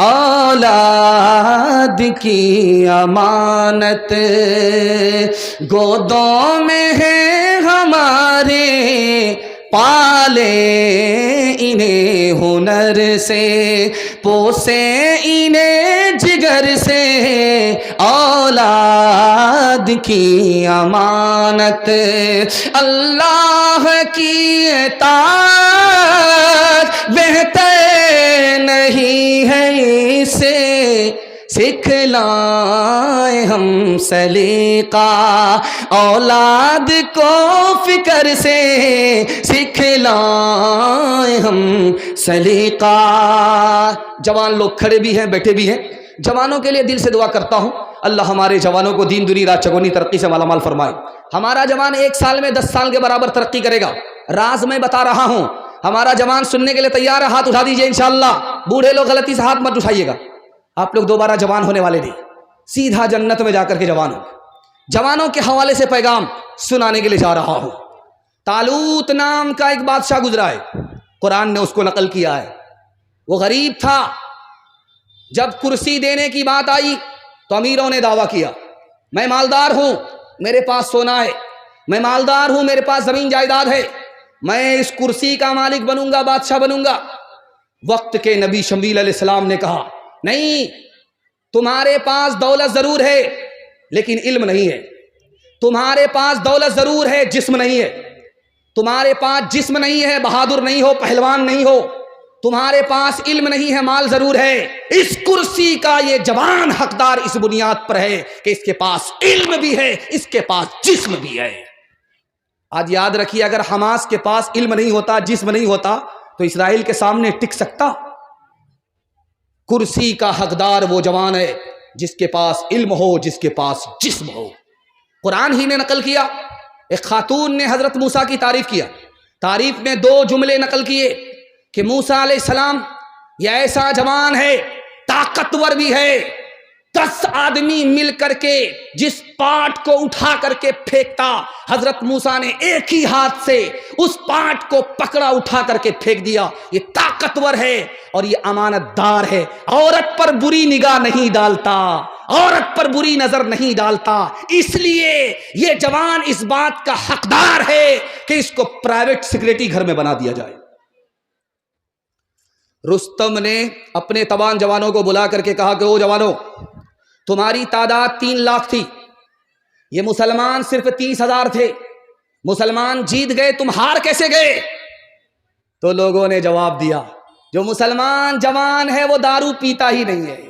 [SPEAKER 1] اولاد کی امانت گودوں میں ہے ہمارے، پالے انہیں ہنر سے، پوسے انہیں جگر سے، اولاد کی امانت اللہ کی اطاعت بہتر نہیں ہے اسے، سکھلائیں ہم سلیقہ اولاد کو فکر سے، سکھلائیں ہم سلیقہ۔ جوان لوگ کھڑے بھی ہیں بیٹھے بھی ہیں، جوانوں کے لیے دل سے دعا کرتا ہوں اللہ ہمارے جوانوں کو دین دنیا رات چگونی ترقی سے مالا مال فرمائے۔ ہمارا جوان 1 سال میں 10 سال کے برابر ترقی کرے گا، راز میں بتا رہا ہوں۔ ہمارا جوان سننے کے لیے تیار ہے، ہاتھ اٹھا دیجئے انشاءاللہ۔ بوڑھے لوگ غلطی سے ہاتھ مت اٹھائیے گا، آپ لوگ دوبارہ جوان ہونے والے نہیں، سیدھا جنت میں جا کر کے جوان ہوں۔ جوانوں کے حوالے سے پیغام سنانے کے لیے جا رہا ہوں۔ طالوت نام کا ایک بادشاہ گزرا ہے، قرآن نے اس کو نقل کیا ہے۔ وہ غریب تھا، جب کرسی دینے کی بات آئی تو امیروں نے دعویٰ کیا میں مالدار ہوں، میرے پاس سونا ہے، میں مالدار ہوں، میرے پاس زمین جائیداد ہے، میں اس کرسی کا مالک بنوں گا، بادشاہ بنوں گا۔ وقت کے نبی شمیل علیہ السلام نے کہا نہیں، تمہارے پاس دولت ضرور ہے لیکن علم نہیں ہے، تمہارے پاس دولت ضرور ہے جسم نہیں ہے، تمہارے پاس جسم نہیں ہے، بہادر نہیں ہو، پہلوان نہیں ہو، تمہارے پاس علم نہیں ہے، مال ضرور ہے۔ اس کرسی کا یہ جوان حقدار اس بنیاد پر ہے کہ اس کے پاس علم بھی ہے، اس کے پاس جسم بھی ہے۔ آج یاد رکھیے، اگر حماس کے پاس علم نہیں ہوتا، جسم نہیں ہوتا تو اسرائیل کے سامنے ٹک سکتا؟ کرسی کا حقدار وہ جوان ہے جس کے پاس علم ہو، جس کے پاس جسم ہو۔ قرآن ہی نے نقل کیا، ایک خاتون نے حضرت موسیٰ کی تعریف کیا، تعریف میں 2 جملے نقل کیے کہ موسیٰ علیہ السلام یہ ایسا جوان ہے، طاقتور بھی ہے، 10 آدمی مل کر کے جس پاٹ کو اٹھا کر کے پھینکتا، حضرت موسیٰ نے ایک ہی ہاتھ سے اس پاٹ کو پکڑا، اٹھا کر کے پھینک دیا۔ یہ طاقتور ہے اور یہ امانت دار ہے، عورت پر بری نگاہ نہیں ڈالتا، عورت پر بری نظر نہیں ڈالتا، اس لیے یہ جوان اس بات کا حقدار ہے کہ اس کو پرائیویٹ سیکریٹری گھر میں بنا دیا جائے۔ رستم نے اپنے تمام جوانوں کو بلا کر کے کہا کہ او جوانوں، تمہاری تعداد 3 لاکھ تھی، یہ مسلمان صرف 30,000 تھے، مسلمان جیت گئے، تم ہار کیسے گئے؟ تو لوگوں نے جواب دیا جو مسلمان جوان ہے وہ دارو پیتا ہی نہیں ہے،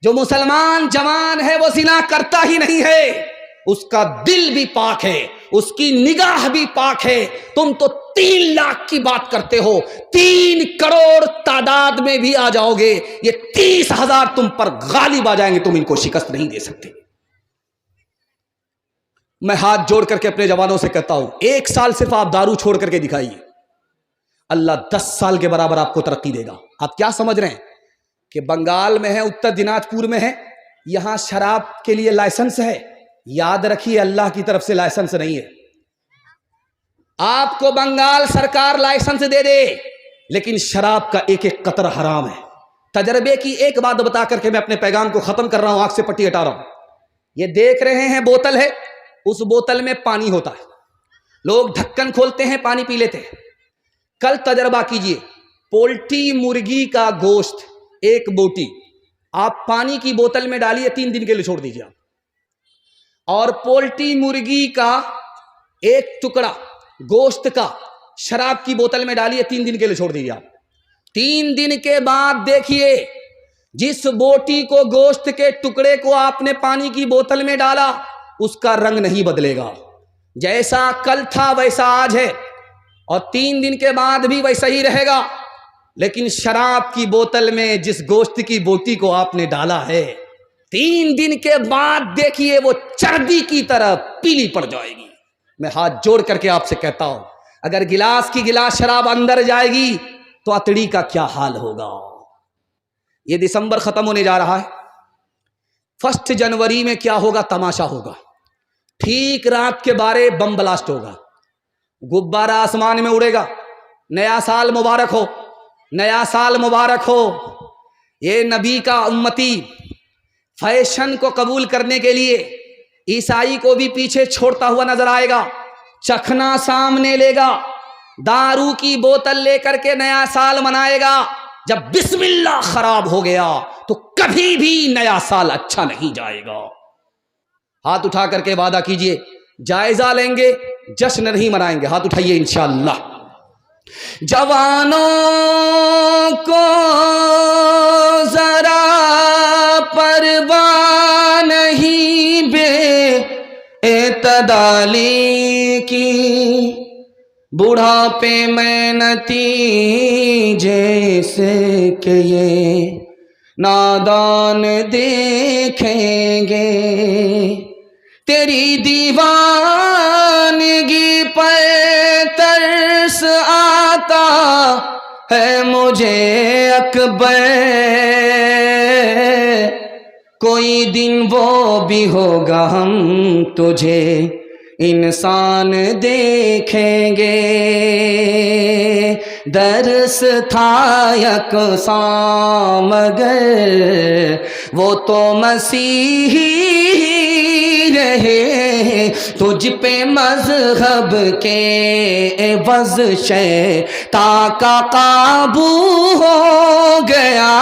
[SPEAKER 1] جو مسلمان جوان ہے وہ زنا کرتا ہی نہیں ہے، اس کا دل بھی پاک ہے، اس کی نگاہ بھی پاک ہے۔ تم تو 3 لاکھ کی بات کرتے ہو، 3 کروڑ تعداد میں بھی آ جاؤ گے، یہ 30,000 تم پر غالب آ جائیں گے، تم ان کو شکست نہیں دے سکتے۔ میں ہاتھ جوڑ کر کے اپنے جوانوں سے کہتا ہوں، 1 سال صرف آپ دارو چھوڑ کر کے دکھائیے، اللہ 10 سال کے برابر آپ کو ترقی دے گا۔ آپ کیا سمجھ رہے ہیں کہ بنگال میں ہے، اتر دیناج پور میں ہے، یہاں شراب کے لیے لائسنس ہے؟ یاد رکھیے اللہ کی طرف سے لائسنس نہیں ہے، آپ کو بنگال سرکار لائسنس دے دے لیکن شراب کا ایک ایک قطرہ حرام ہے۔ تجربے کی ایک بات بتا کر کے میں اپنے پیغام کو ختم کر رہا ہوں، آنکھ سے پٹی ہٹا رہا ہوں۔ یہ دیکھ رہے ہیں بوتل ہے، اس بوتل میں پانی ہوتا ہے، لوگ ڈھکن کھولتے ہیں، پانی پی لیتے ہیں۔ کل تجربہ کیجئے، پولٹری مرغی کا گوشت 1 بوٹی آپ پانی کی بوتل میں ڈالیے، 3 دن کے لیے چھوڑ دیجئے آپ، اور پولٹری مرغی کا 1 ٹکڑا گوشت کا شراب کی بوتل میں ڈالیے، 3 دن کے لیے چھوڑ دیجئے آپ۔ 3 دن کے بعد دیکھیے جس بوٹی کو گوشت کے ٹکڑے کو آپ نے پانی کی بوتل میں ڈالا اس کا رنگ نہیں بدلے گا، جیسا کل تھا ویسا آج ہے، اور 3 دن کے بعد بھی ویسا ہی رہے گا۔ لیکن شراب کی بوتل میں جس گوشت کی بوٹی کو آپ نے ڈالا ہے، 3 دن کے بعد دیکھیے وہ چربی کی طرح پیلی پڑ جائے گی۔ میں ہاتھ جوڑ کر کے آپ سے کہتا ہوں، اگر گلاس کی گلاس شراب اندر جائے گی تو اتڑی کا کیا حال ہوگا۔ یہ دسمبر ختم ہونے جا رہا ہے، 1 جنوری میں کیا ہوگا؟ تماشا ہوگا۔ ٹھیک رات کے 12 بم بلاسٹ ہوگا، غبارہ آسمان میں اڑے گا۔ نیا سال مبارک ہو، نیا سال مبارک ہو۔ یہ نبی کا امتی فیشن کو قبول کرنے کے لیے عیسائی کو بھی پیچھے چھوڑتا ہوا نظر آئے گا، چکھنا سامنے لے گا، دارو کی بوتل لے کر کے نیا سال منائے گا۔ جب بسم اللہ خراب ہو گیا تو کبھی بھی نیا سال اچھا نہیں جائے گا۔ ہاتھ اٹھا کر کے وعدہ کیجئے، جائزہ لیں گے، جشن نہیں منائیں گے۔ ہاتھ اٹھائیے انشاءاللہ۔ جوانوں کو ذرا پرواہ نہیں بے اعتدالی کی، بڑھاپے میں نتیجے سے کہ یہ نادان دیکھیں گے، تیری دیوانگی پہ ترس آتا ہے مجھے اکبر، کوئی دن وہ بھی ہوگا ہم تجھے انسان دیکھیں گے۔ درس تھا یکساں مگر وہ تو مسیحی رہے، تجھ پہ مذہب کے عوض شیطان کا قابو ہو گیا،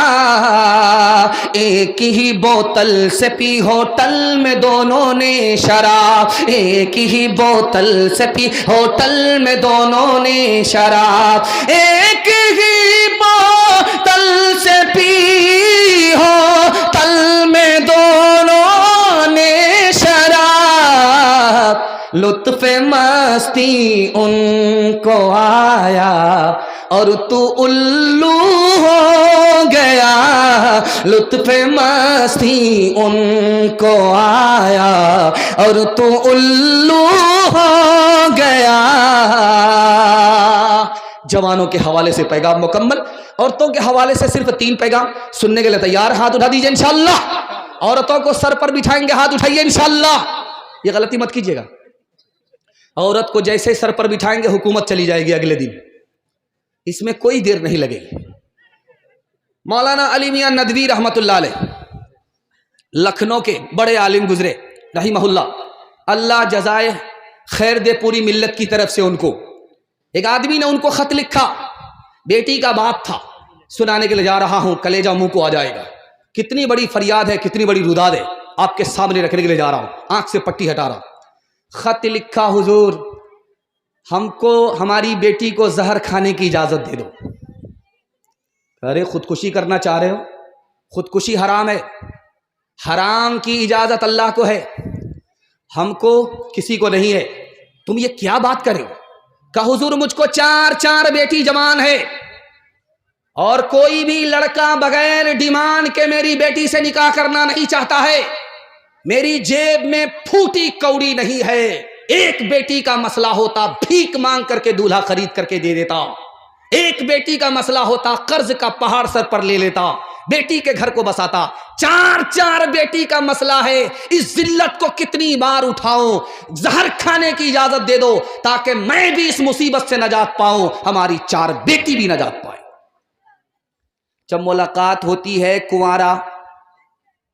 [SPEAKER 1] ایک ہی بوتل سے پی ہوٹل میں دونوں نے شراب، ایک ہی بوتل سے پی ہوٹل میں دونوں نے شراب، ایک ہی بوتل سے پی ہوٹل میں دونوں نے شراب، لطف مستی ان کو آیا اور تو الو ہو گیا، لطف مستی ان کو آیا اور تو الو ہو گیا۔ جوانوں کے حوالے سے پیغام مکمل، عورتوں کے حوالے سے صرف 3 پیغام سننے کے لیے تیار؟ ہاتھ اٹھا دیجئے انشاءاللہ۔ عورتوں کو سر پر بٹھائیں گے، ہاتھ اٹھائیے انشاءاللہ۔ یہ غلطی مت کیجیے گا، عورت کو جیسے سر پر بٹھائیں گے حکومت چلی جائے گی اگلے دن، اس میں کوئی دیر نہیں لگے گی۔ مولانا علی میاں ندوی رحمت اللہ علیہ لکھنؤ کے بڑے عالم گزرے رحمہ اللہ، اللہ جزائے خیر دے پوری ملت کی طرف سے ان کو۔ ایک آدمی نے ان کو خط لکھا، بیٹی کا باپ تھا، سنانے کے لیے جا رہا ہوں، کلیجہ منہ کو آ جائے گا۔ کتنی بڑی فریاد ہے، کتنی بڑی روداد ہے، آپ کے سامنے رکھنے کے لیے جا رہا ہوں، آنکھ سے پٹی ہٹا رہا ہوں۔ خط لکھا، حضور ہم کو ہماری بیٹی کو زہر کھانے کی اجازت دے دو۔ ارے خودکشی کرنا چاہ رہے ہو؟ خودکشی حرام ہے، حرام کی اجازت اللہ کو ہے، ہم کو کسی کو نہیں ہے، تم یہ کیا بات کرے؟ کہ حضور مجھ کو 4 بیٹی جوان ہے، اور کوئی بھی لڑکا بغیر ڈیمانڈ کے میری بیٹی سے نکاح کرنا نہیں چاہتا ہے، میری جیب میں پھوٹی کوڑی نہیں ہے، ایک بیٹی کا مسئلہ ہوتا بھیک مانگ کر کے دولہا خرید کر کے دے دیتا، ایک بیٹی کا مسئلہ ہوتا قرض کا پہاڑ سر پر لے لیتا، بیٹی کے گھر کو بساتا۔ 4 بیٹی کا مسئلہ ہے، اس ذلت کو کتنی بار اٹھاؤں؟ زہر کھانے کی اجازت دے دو تاکہ میں بھی اس مصیبت سے نجات پاؤں، ہماری 4 بیٹی بھی نجات پائے۔ جب ملاقات ہوتی ہے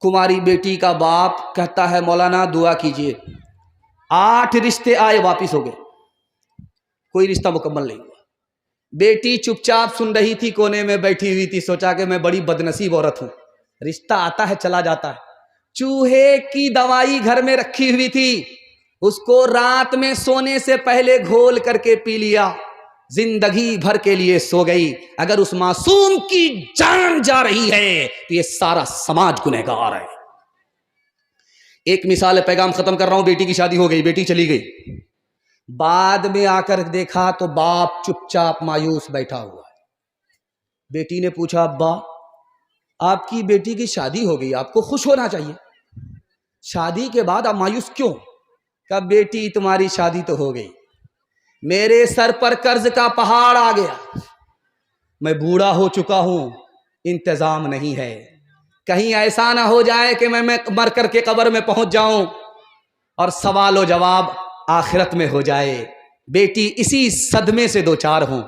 [SPEAKER 1] کماری بیٹی کا باپ کہتا ہے مولانا دعا کیجئے، 8 رشتے آئے واپس ہو گئے، کوئی رشتہ مکمل نہیں ہوا۔ بیٹی چپ چاپ سن رہی تھی، کونے میں بیٹھی ہوئی تھی، سوچا کہ میں بڑی بدنصیب عورت ہوں، رشتہ آتا ہے چلا جاتا ہے۔ چوہے کی دوائی گھر میں رکھی ہوئی تھی، اس کو رات میں سونے سے پہلے گھول کر کے پی لیا، زندگی بھر کے لیے سو گئی. اگر اس معصوم کی جان جا رہی ہے تو یہ سارا سماج گنہگار ہے. ایک مثال پیغام ختم کر رہا ہوں. بیٹی کی شادی ہو گئی, بیٹی چلی گئی. بعد میں آ کر دیکھا تو باپ چپ چاپ مایوس بیٹھا ہوا ہے. بیٹی نے پوچھا, ابا آپ کی بیٹی کی شادی ہو گئی, آپ کو خوش ہونا چاہیے, شادی کے بعد آپ مایوس کیوں؟ کہ بیٹی تمہاری شادی تو ہو گئی, میرے سر پر قرض کا پہاڑ آ گیا, میں بوڑھا ہو چکا ہوں, انتظام نہیں ہے, کہیں ایسا نہ ہو جائے کہ میں مر کر کے قبر میں پہنچ جاؤں اور سوال و جواب آخرت میں ہو جائے. بیٹی اسی صدمے سے دوچار ہوں,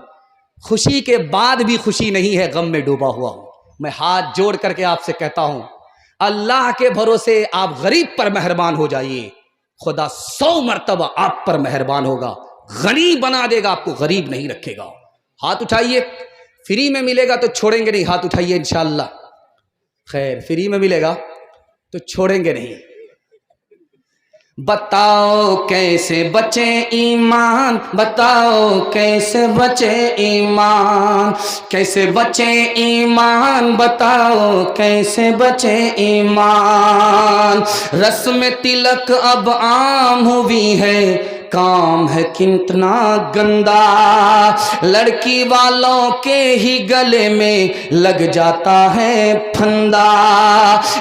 [SPEAKER 1] خوشی کے بعد بھی خوشی نہیں ہے, غم میں ڈوبا ہوا ہوں. میں ہاتھ جوڑ کر کے آپ سے کہتا ہوں, اللہ کے بھروسے آپ غریب پر مہربان ہو جائیے, خدا 100 مرتبہ آپ پر مہربان ہوگا, غنی بنا دے گا, آپ کو غریب نہیں رکھے گا. ہاتھ اٹھائیے, فری میں ملے گا تو چھوڑیں گے نہیں, ہاتھ اٹھائیے انشاءاللہ. خیر, فری میں ملے گا تو چھوڑیں گے نہیں. بتاؤ کیسے بچے ایمان, بتاؤ کیسے بچے ایمان, کیسے بچے ایمان, بتاؤ کیسے بچے ایمان. رسم تلک اب عام ہوئی ہے, کام ہے کتنا گندا, لڑکی والوں کے ہی گلے میں لگ جاتا ہے پھندا.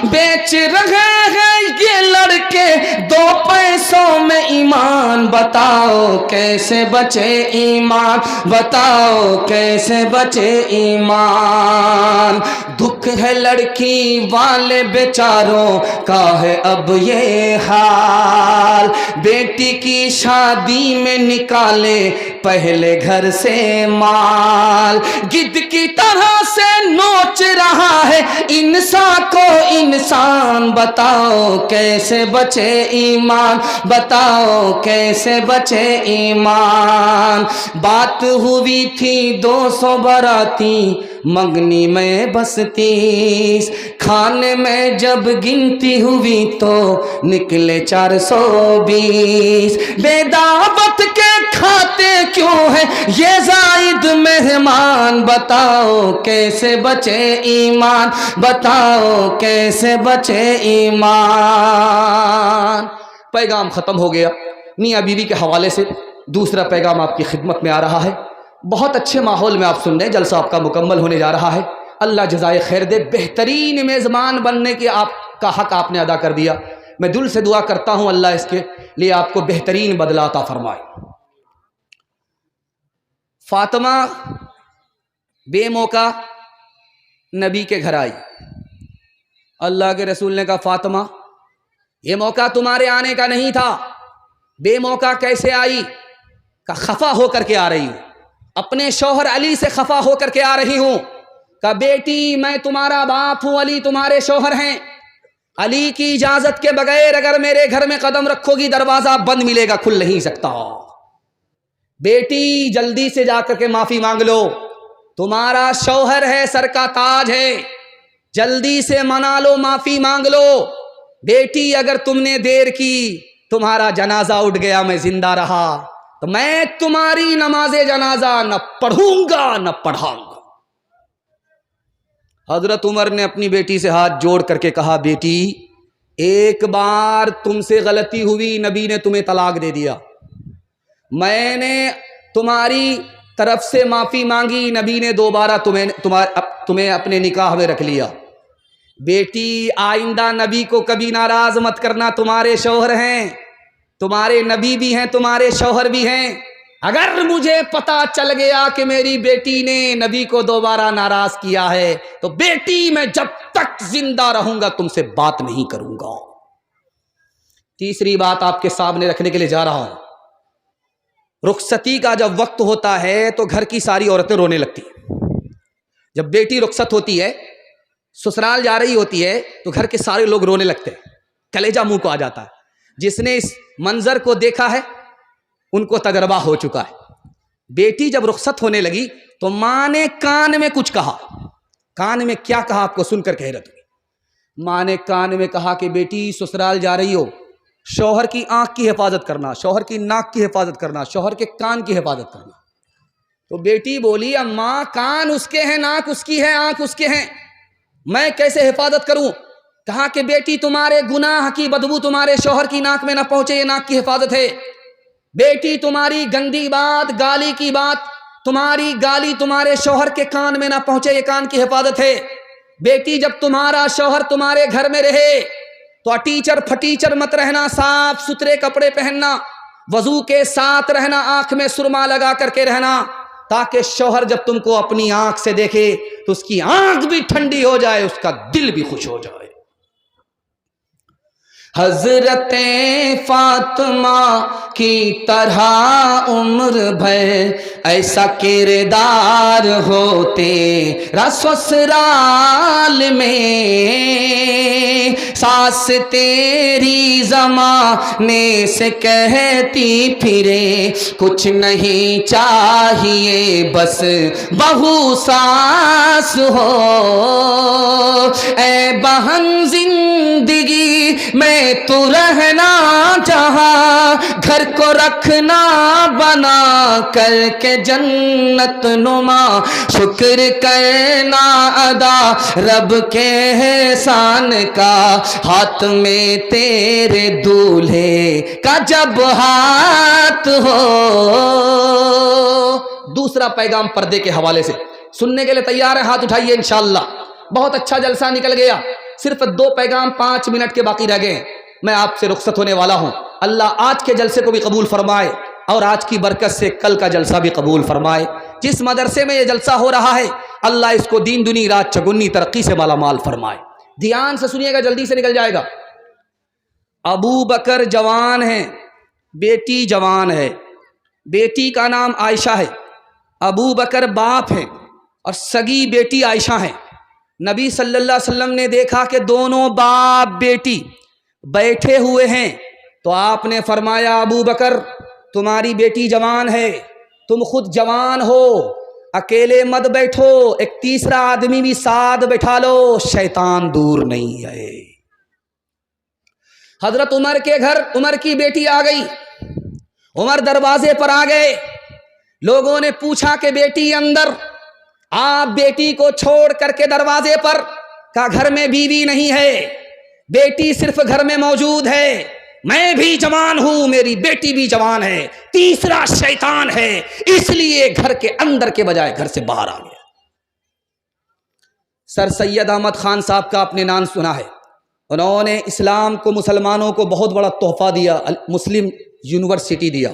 [SPEAKER 1] بیچ رہے ہیں یہ لڑکے 2 پیسوں میں ایمان, بتاؤ کیسے بچے ایمان, بتاؤ کیسے بچے ایمان. دکھ ہے لڑکی والے بیچاروں کا ہے اب یہ حال, بیٹی کی شادی میں نکالے پہلے گھر سے مال, گدھ کی طرح سے نوچ رہا ہے انسان کو انسان, بتاؤ کیسے بچے ایمان, بتاؤ کیسے بچے ایمان. بات ہوئی تھی 200 باراتی, منگنی میں بس 30, کھانے میں جب گنتی ہوئی تو نکلے 420. بے دعوت کے کھاتے کیوں ہیں یہ زائد مہمان, بتاؤ کیسے بچے ایمان, بتاؤ کیسے بچے ایمان. پیغام ختم ہو گیا. میاں بیوی کے حوالے سے دوسرا پیغام آپ کی خدمت میں آ رہا ہے. بہت اچھے ماحول میں آپ سن رہے ہیں, جلسہ آپ کا مکمل ہونے جا رہا ہے. اللہ جزائے خیر دے, بہترین میزبان بننے کے آپ کا حق آپ نے ادا کر دیا. میں دل سے دعا کرتا ہوں اللہ اس کے لیے آپ کو بہترین بدلہ عطا فرمائے. فاطمہ بے موقع نبی کے گھر آئی. اللہ کے رسول نے کہا, فاطمہ یہ موقع تمہارے آنے کا نہیں تھا. بے موقع کیسے آئی؟ کہ خفا ہو کر کے آ رہی ہوں, اپنے شوہر علی سے خفا ہو کر کے آ رہی ہوں. کہ بیٹی میں تمہارا باپ ہوں, علی تمہارے شوہر ہیں, علی کی اجازت کے بغیر اگر میرے گھر میں قدم رکھو گی دروازہ بند ملے گا, کھل نہیں سکتا. بیٹی جلدی سے جا کر کے معافی مانگ لو, تمہارا شوہر ہے, سر کا تاج ہے, جلدی سے منا لو, معافی مانگ لو. بیٹی اگر تم نے دیر کی, تمہارا جنازہ اٹھ گیا, میں زندہ رہا تو میں تمہاری نماز جنازہ نہ پڑھوں گا نہ پڑھاؤں گا. حضرت عمر نے اپنی بیٹی سے ہاتھ جوڑ کر کے کہا, بیٹی ایک بار تم سے غلطی ہوئی, نبی نے تمہیں طلاق دے دیا, میں نے تمہاری طرف سے معافی مانگی, نبی نے دوبارہ تمہیں اپنے نکاح میں رکھ لیا. بیٹی آئندہ نبی کو کبھی ناراض مت کرنا, تمہارے شوہر ہیں, تمہارے نبی بھی ہیں, تمہارے شوہر بھی ہیں. اگر مجھے پتا چل گیا کہ میری بیٹی نے نبی کو دوبارہ ناراض کیا ہے تو بیٹی میں جب تک زندہ رہوں گا تم سے بات نہیں کروں گا. تیسری بات آپ کے سامنے رکھنے کے لیے جا رہا ہوں. رخصتی کا جب وقت ہوتا ہے تو گھر کی ساری عورتیں رونے لگتی ہیں. جب بیٹی رخصت ہوتی ہے, سسرال جا رہی ہوتی ہے, تو گھر کے سارے لوگ رونے لگتے ہیں, کلیجہ منہ کو آ جاتا ہے. جس نے اس منظر کو دیکھا ہے ان کو تجربہ ہو چکا ہے. بیٹی جب رخصت ہونے لگی تو ماں نے کان میں کچھ کہا. کان میں کیا کہا آپ کو سن کر حیرت ہوئی. ماں نے کان میں کہا کہ بیٹی سسرال جا رہی ہو, شوہر کی آنکھ کی حفاظت کرنا, شوہر کی ناک کی حفاظت کرنا, شوہر کے کان کی حفاظت کرنا. تو بیٹی بولی اماں کان اس کے ہیں، ناک اس کی ہے، آنکھ اس کے ہیں، میں کیسے حفاظت کروں؟ کہا کہ بیٹی تمہارے گناہ کی بدبو تمہارے شوہر کی ناک میں نہ پہنچے، یہ ناک کی حفاظت ہے۔ بیٹی تمہاری گندی بات، گالی کی بات، تمہاری گالی تمہارے شوہر کے کان میں نہ پہنچے، یہ کان کی حفاظت ہے۔ بیٹی جب تمہارا شوہر تمہارے گھر میں رہے تو اٹیچر پھٹیچر مت رہنا، صاف ستھرے کپڑے پہننا، وضو کے ساتھ رہنا، آنکھ میں سرما لگا کر کے رہنا، تاکہ شوہر جب تم کو اپنی آنکھ سے دیکھے تو اس کی آنکھ بھی ٹھنڈی ہو جائے، اس کا دل بھی خوش ہو جائے۔ حضرت فاطمہ کی طرح عمر بھر ایسا کردار ہوتے سسرال میں، ساس تیری زمانے سے کہتی پھرے کچھ نہیں چاہیے بس بہو ساس ہو، اے بہن زندگی میں تو رہنا چاہا، گھر کو رکھنا بنا کر کے جنت نما، شکر کرنا ادا رب کے احسان کا، ہاتھ میں تیرے دولہے کا جب ہاتھ ہو۔ دوسرا پیغام پردے کے حوالے سے سننے کے لیے تیار ہے؟ ہاتھ اٹھائیے انشاءاللہ۔ بہت اچھا جلسہ نکل گیا، صرف 2 پیغام 5 منٹ کے باقی رہ گئے، میں آپ سے رخصت ہونے والا ہوں۔ اللہ آج کے جلسے کو بھی قبول فرمائے اور آج کی برکت سے کل کا جلسہ بھی قبول فرمائے۔ جس مدرسے میں یہ جلسہ ہو رہا ہے اللہ اس کو دین دنی رات چگنی ترقی سے مالا مال فرمائے۔ دھیان سے سنیے گا، جلدی سے نکل جائے گا۔ ابو بکر جوان ہے، بیٹی جوان ہے، بیٹی کا نام عائشہ ہے، ابو بکر باپ ہیں اور سگی بیٹی عائشہ ہیں۔ نبی صلی اللہ علیہ وسلم نے دیکھا کہ دونوں باپ بیٹی بیٹھے ہوئے ہیں تو آپ نے فرمایا ابو بکر تمہاری بیٹی جوان ہے، تم خود جوان ہو، اکیلے مت بیٹھو، ایک تیسرا آدمی بھی ساتھ بٹھا لو، شیطان دور نہیں ہے۔ حضرت عمر کے گھر عمر کی بیٹی آ گئی، عمر دروازے پر آ گئے، لوگوں نے پوچھا کہ بیٹی اندر، آپ بیٹی کو چھوڑ کر کے دروازے پر، کہا گھر میں بیوی نہیں ہے، بیٹی صرف گھر میں موجود ہے، میں بھی جوان ہوں، میری بیٹی بھی جوان ہے، تیسرا شیطان ہے، اس لیے گھر کے اندر کے بجائے گھر سے باہر آ گیا۔ سر سید احمد خان صاحب کا آپ نے نام سنا ہے، انہوں نے اسلام کو، مسلمانوں کو بہت بڑا تحفہ دیا، مسلم یونیورسٹی دیا۔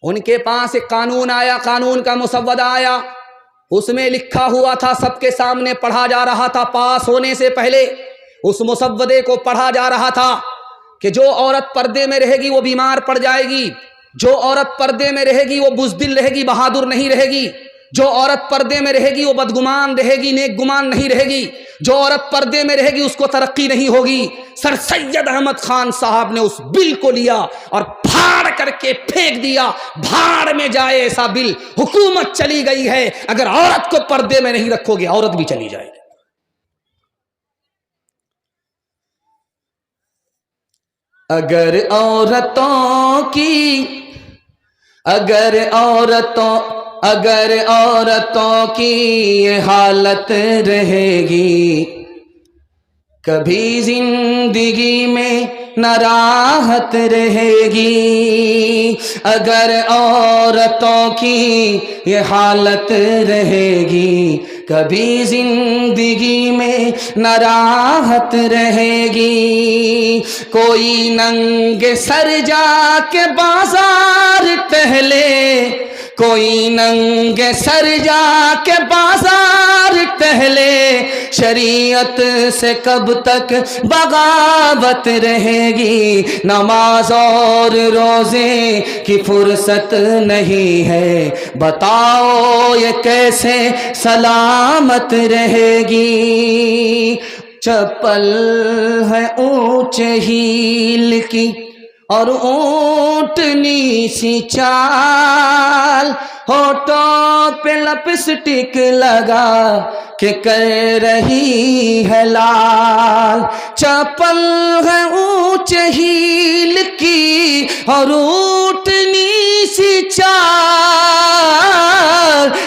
[SPEAKER 1] ان کے پاس ایک قانون آیا، قانون کا مسودہ آیا، اس میں لکھا ہوا تھا، سب کے سامنے پڑھا جا رہا تھا، پاس ہونے سے پہلے اس مسودے کو پڑھا جا رہا تھا کہ جو عورت پردے میں رہے گی وہ بیمار پڑ جائے گی، جو عورت پردے میں رہے گی وہ بزدل رہے گی، بہادر نہیں رہے گی، جو عورت پردے میں رہے گی وہ بدگمان رہے گی، نیک گمان نہیں رہے گی، جو عورت پردے میں رہے گی اس کو ترقی نہیں ہوگی۔ سر سید احمد خان صاحب نے اس بل کو لیا اور پھاڑ کر کے پھینک دیا، بھاڑ میں جائے ایسا بل، حکومت چلی گئی ہے، اگر عورت کو پردے میں نہیں رکھو گے عورت بھی چلی جائے گی۔ اگر عورتوں کی یہ حالت رہے گی، کبھی زندگی میں نہ راحت رہے گی، اگر عورتوں کی یہ حالت رہے گی، کبھی زندگی میں نہ راحت رہے گی، کوئی ننگے سر جا کے بازار ٹہلے، کوئی ننگے سر جا کے بازار ٹہلے، شریعت سے کب تک بغاوت رہے گی، نماز اور روزے کی فرصت نہیں ہے، بتاؤ یہ کیسے سلامت رہے گی، چپل ہے اونچے ہیل کی اور اونٹنی سی چال، ہونٹوں پہ لپسٹک لگا کہ کر رہی ہے لال، چپل ہے اونچے ہیل کی اور اونٹنی سی چال،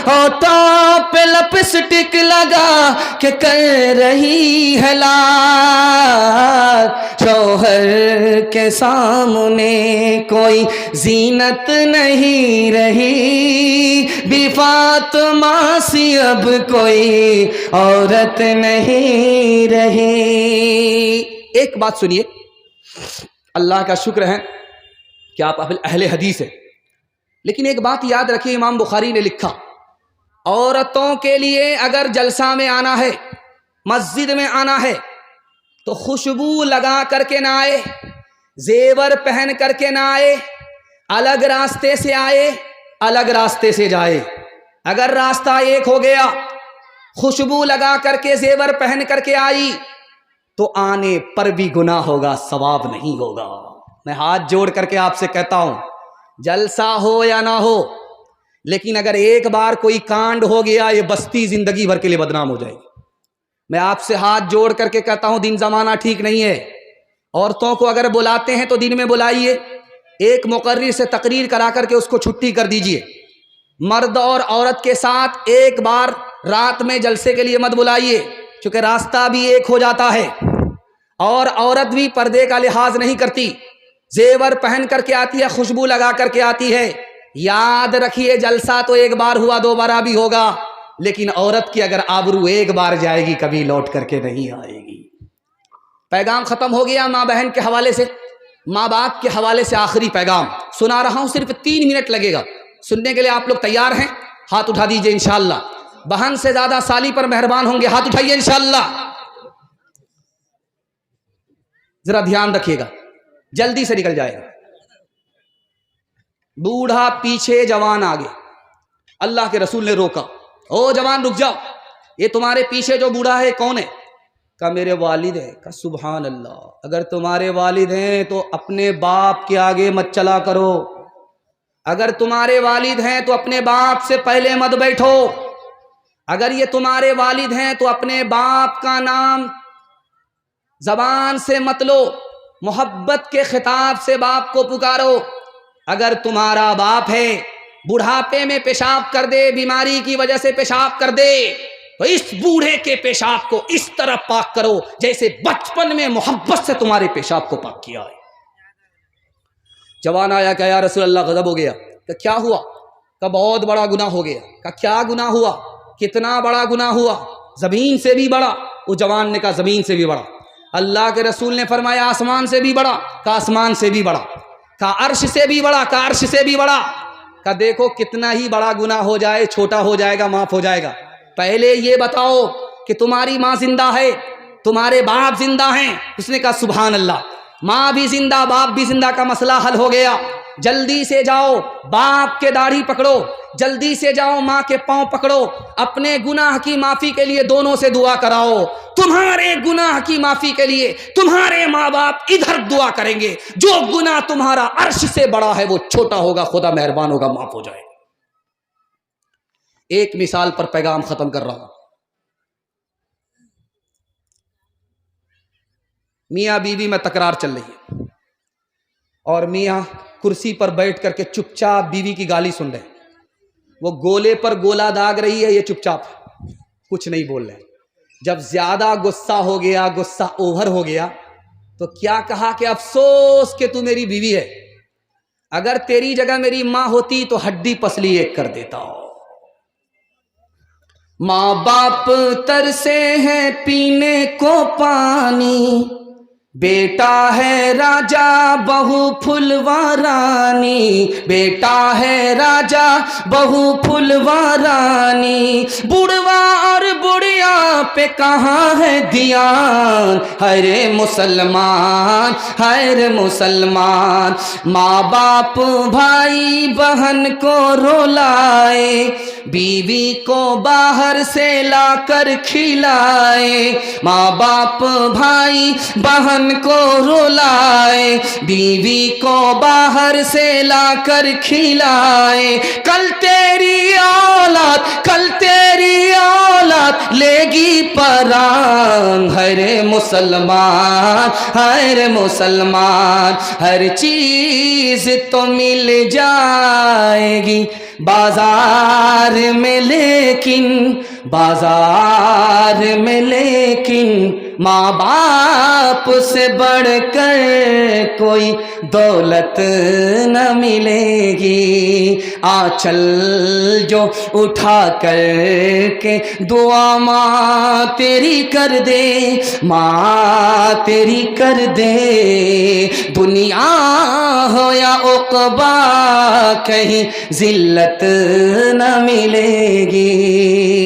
[SPEAKER 1] ہوٹوں پہ لپسٹک لگا کہ کر رہی ہے لال، شوہر کے سامنے کوئی زینت نہیں رہی، بی فاطمہ سی اب کوئی عورت نہیں رہی۔ ایک بات سنیے، اللہ کا شکر ہے کہ آپ اہل حدیث ہیں، لیکن ایک بات یاد رکھیے، امام بخاری نے لکھا عورتوں کے لیے اگر جلسہ میں آنا ہے، مسجد میں آنا ہے تو خوشبو لگا کر کے نہ آئے، زیور پہن کر کے نہ آئے، الگ راستے سے آئے، الگ راستے سے جائے۔ اگر راستہ ایک ہو گیا، خوشبو لگا کر کے زیور پہن کر کے آئی تو آنے پر بھی گناہ ہوگا، ثواب نہیں ہوگا۔ میں ہاتھ جوڑ کر کے آپ سے کہتا ہوں، جلسہ ہو یا نہ ہو، لیکن اگر ایک بار کوئی کانڈ ہو گیا، یہ بستی زندگی بھر کے لیے بدنام ہو جائے گی۔ میں آپ سے ہاتھ جوڑ کر کے کہتا ہوں، دن زمانہ ٹھیک نہیں ہے۔ عورتوں کو اگر بلاتے ہیں تو دن میں بلائیے، ایک مقرر سے تقریر کرا کر کے اس کو چھٹی کر دیجئے۔ مرد اور عورت کے ساتھ ایک بار رات میں جلسے کے لیے مت بلائیے، چونکہ راستہ بھی ایک ہو جاتا ہے، اور عورت بھی پردے کا لحاظ نہیں کرتی، زیور پہن کر کے آتی ہے، خوشبو لگا کر کے آتی ہے۔ یاد رکھیے، جلسہ تو ایک بار ہوا، دوبارہ بھی ہوگا، لیکن عورت کی اگر آبرو ایک بار جائے گی، کبھی لوٹ کر کے نہیں آئے گی۔ پیغام ختم ہو گیا ماں بہن کے حوالے سے۔ ماں باپ کے حوالے سے آخری پیغام سنا رہا ہوں، صرف 3 منٹ لگے گا سننے کے لیے۔ آپ لوگ تیار ہیں؟ ہاتھ اٹھا دیجئے انشاءاللہ۔ بہن سے زیادہ سالی پر مہربان ہوں گے، ہاتھ اٹھائیے انشاءاللہ۔ ذرا دھیان رکھیے گا، جلدی سے نکل جائے گا۔ بوڑھا پیچھے، جوان آگے۔ اللہ کے رسول نے روکا، او جوان رک جاؤ، یہ تمہارے پیچھے جو بوڑھا ہے کون ہے؟ کہا میرے والد ہیں۔ کہا سبحان اللہ، اگر تمہارے والد ہیں تو اپنے باپ کے آگے مت چلا کرو، اگر تمہارے والد ہیں تو اپنے باپ سے پہلے مت بیٹھو، اگر یہ تمہارے والد ہیں تو اپنے باپ کا نام زبان سے مت لو، محبت کے خطاب سے باپ کو پکارو۔ اگر تمہارا باپ ہے، بڑھاپے میں پیشاب کر دے، بیماری کی وجہ سے پیشاب کر دے، تو اس بوڑھے کے پیشاب کو اس طرح پاک کرو جیسے بچپن میں محبت سے تمہارے پیشاب کو پاک کیا ہے۔ جوان آیا کہ یا رسول اللہ غضب ہو گیا۔ کہ کیا ہوا؟ کہ بہت بڑا گناہ ہو گیا۔ کہ کیا گناہ ہوا؟ کتنا بڑا گناہ ہوا؟ زمین سے بھی بڑا۔ اس جوان نے کہا زمین سے بھی بڑا۔ اللہ کے رسول نے فرمایا آسمان سے بھی بڑا۔ کہ آسمان سے بھی بڑا۔ کہ عرش سے بھی بڑا۔ کہ عرش سے بھی بڑا۔ کہ دیکھو کتنا ہی بڑا گناہ ہو جائے، چھوٹا ہو جائے گا، معاف ہو جائے گا۔ پہلے یہ بتاؤ کہ تمہاری ماں زندہ ہے، تمہارے باپ زندہ ہیں؟ اس نے کہا سبحان اللہ، ماں بھی زندہ، باپ بھی زندہ، کا مسئلہ حل ہو گیا۔ جلدی سے جاؤ، باپ کے داڑھی پکڑو، جلدی سے جاؤ ماں کے پاؤں پکڑو، اپنے گناہ کی معافی کے لیے دونوں سے دعا کراؤ۔ تمہارے گناہ کی معافی کے لیے تمہارے ماں باپ ادھر دعا کریں گے، جو گناہ تمہارا عرش سے بڑا ہے وہ چھوٹا ہوگا، خدا مہربان ہوگا، معاف ہو جائے گا۔ ایک مثال پر پیغام ختم کر رہا ہوں۔ میاں بیوی میں تکرار چل رہی ہے، اور میاں کرسی پر بیٹھ کر کے چپ چاپ بیوی کی گالی سن رہے ہیں۔ وہ گولے پر گولا داغ رہی ہے، یہ چپ چاپ کچھ نہیں بول رہے۔ جب زیادہ غصہ ہو گیا، غصہ اوور ہو گیا، تو کیا کہا کہ افسوس کہ تو میری بیوی ہے، اگر تیری جگہ میری ماں ہوتی تو ہڈی پسلی ایک کر دیتا۔ ماں باپ ترسے ہیں پینے کو پانی، بیٹا ہے راجا بہو پھلوارانی، بیٹا ہے راجا بہو پھلوارانی، بڑھوا اور بڑھیا پہ کہاں ہے دھیان، ہرے مسلمان ہر مسلمان۔ ماں باپ بھائی بہن کو رولائے، بیوی کو باہر سے لا کر کھلائے، ماں باپ بھائی بہن کو رولائے، بیوی کو باہر سے لا کر کھلائے، کل تیری اولاد لے گی پران، ہر مسلمان، ہر مسلمان، ہر چیز تو مل جائے گی بازار میں، لیکن بازار میں لیکن ماں باپ سے بڑھ کر کوئی دولت نہ ملے گی۔ آنچل جو اٹھا کر کے دعا ماں تیری کر دے، ماں تیری کر دے، دنیا ہو یا عقبہ کہیں ذلت نہ ملے گی۔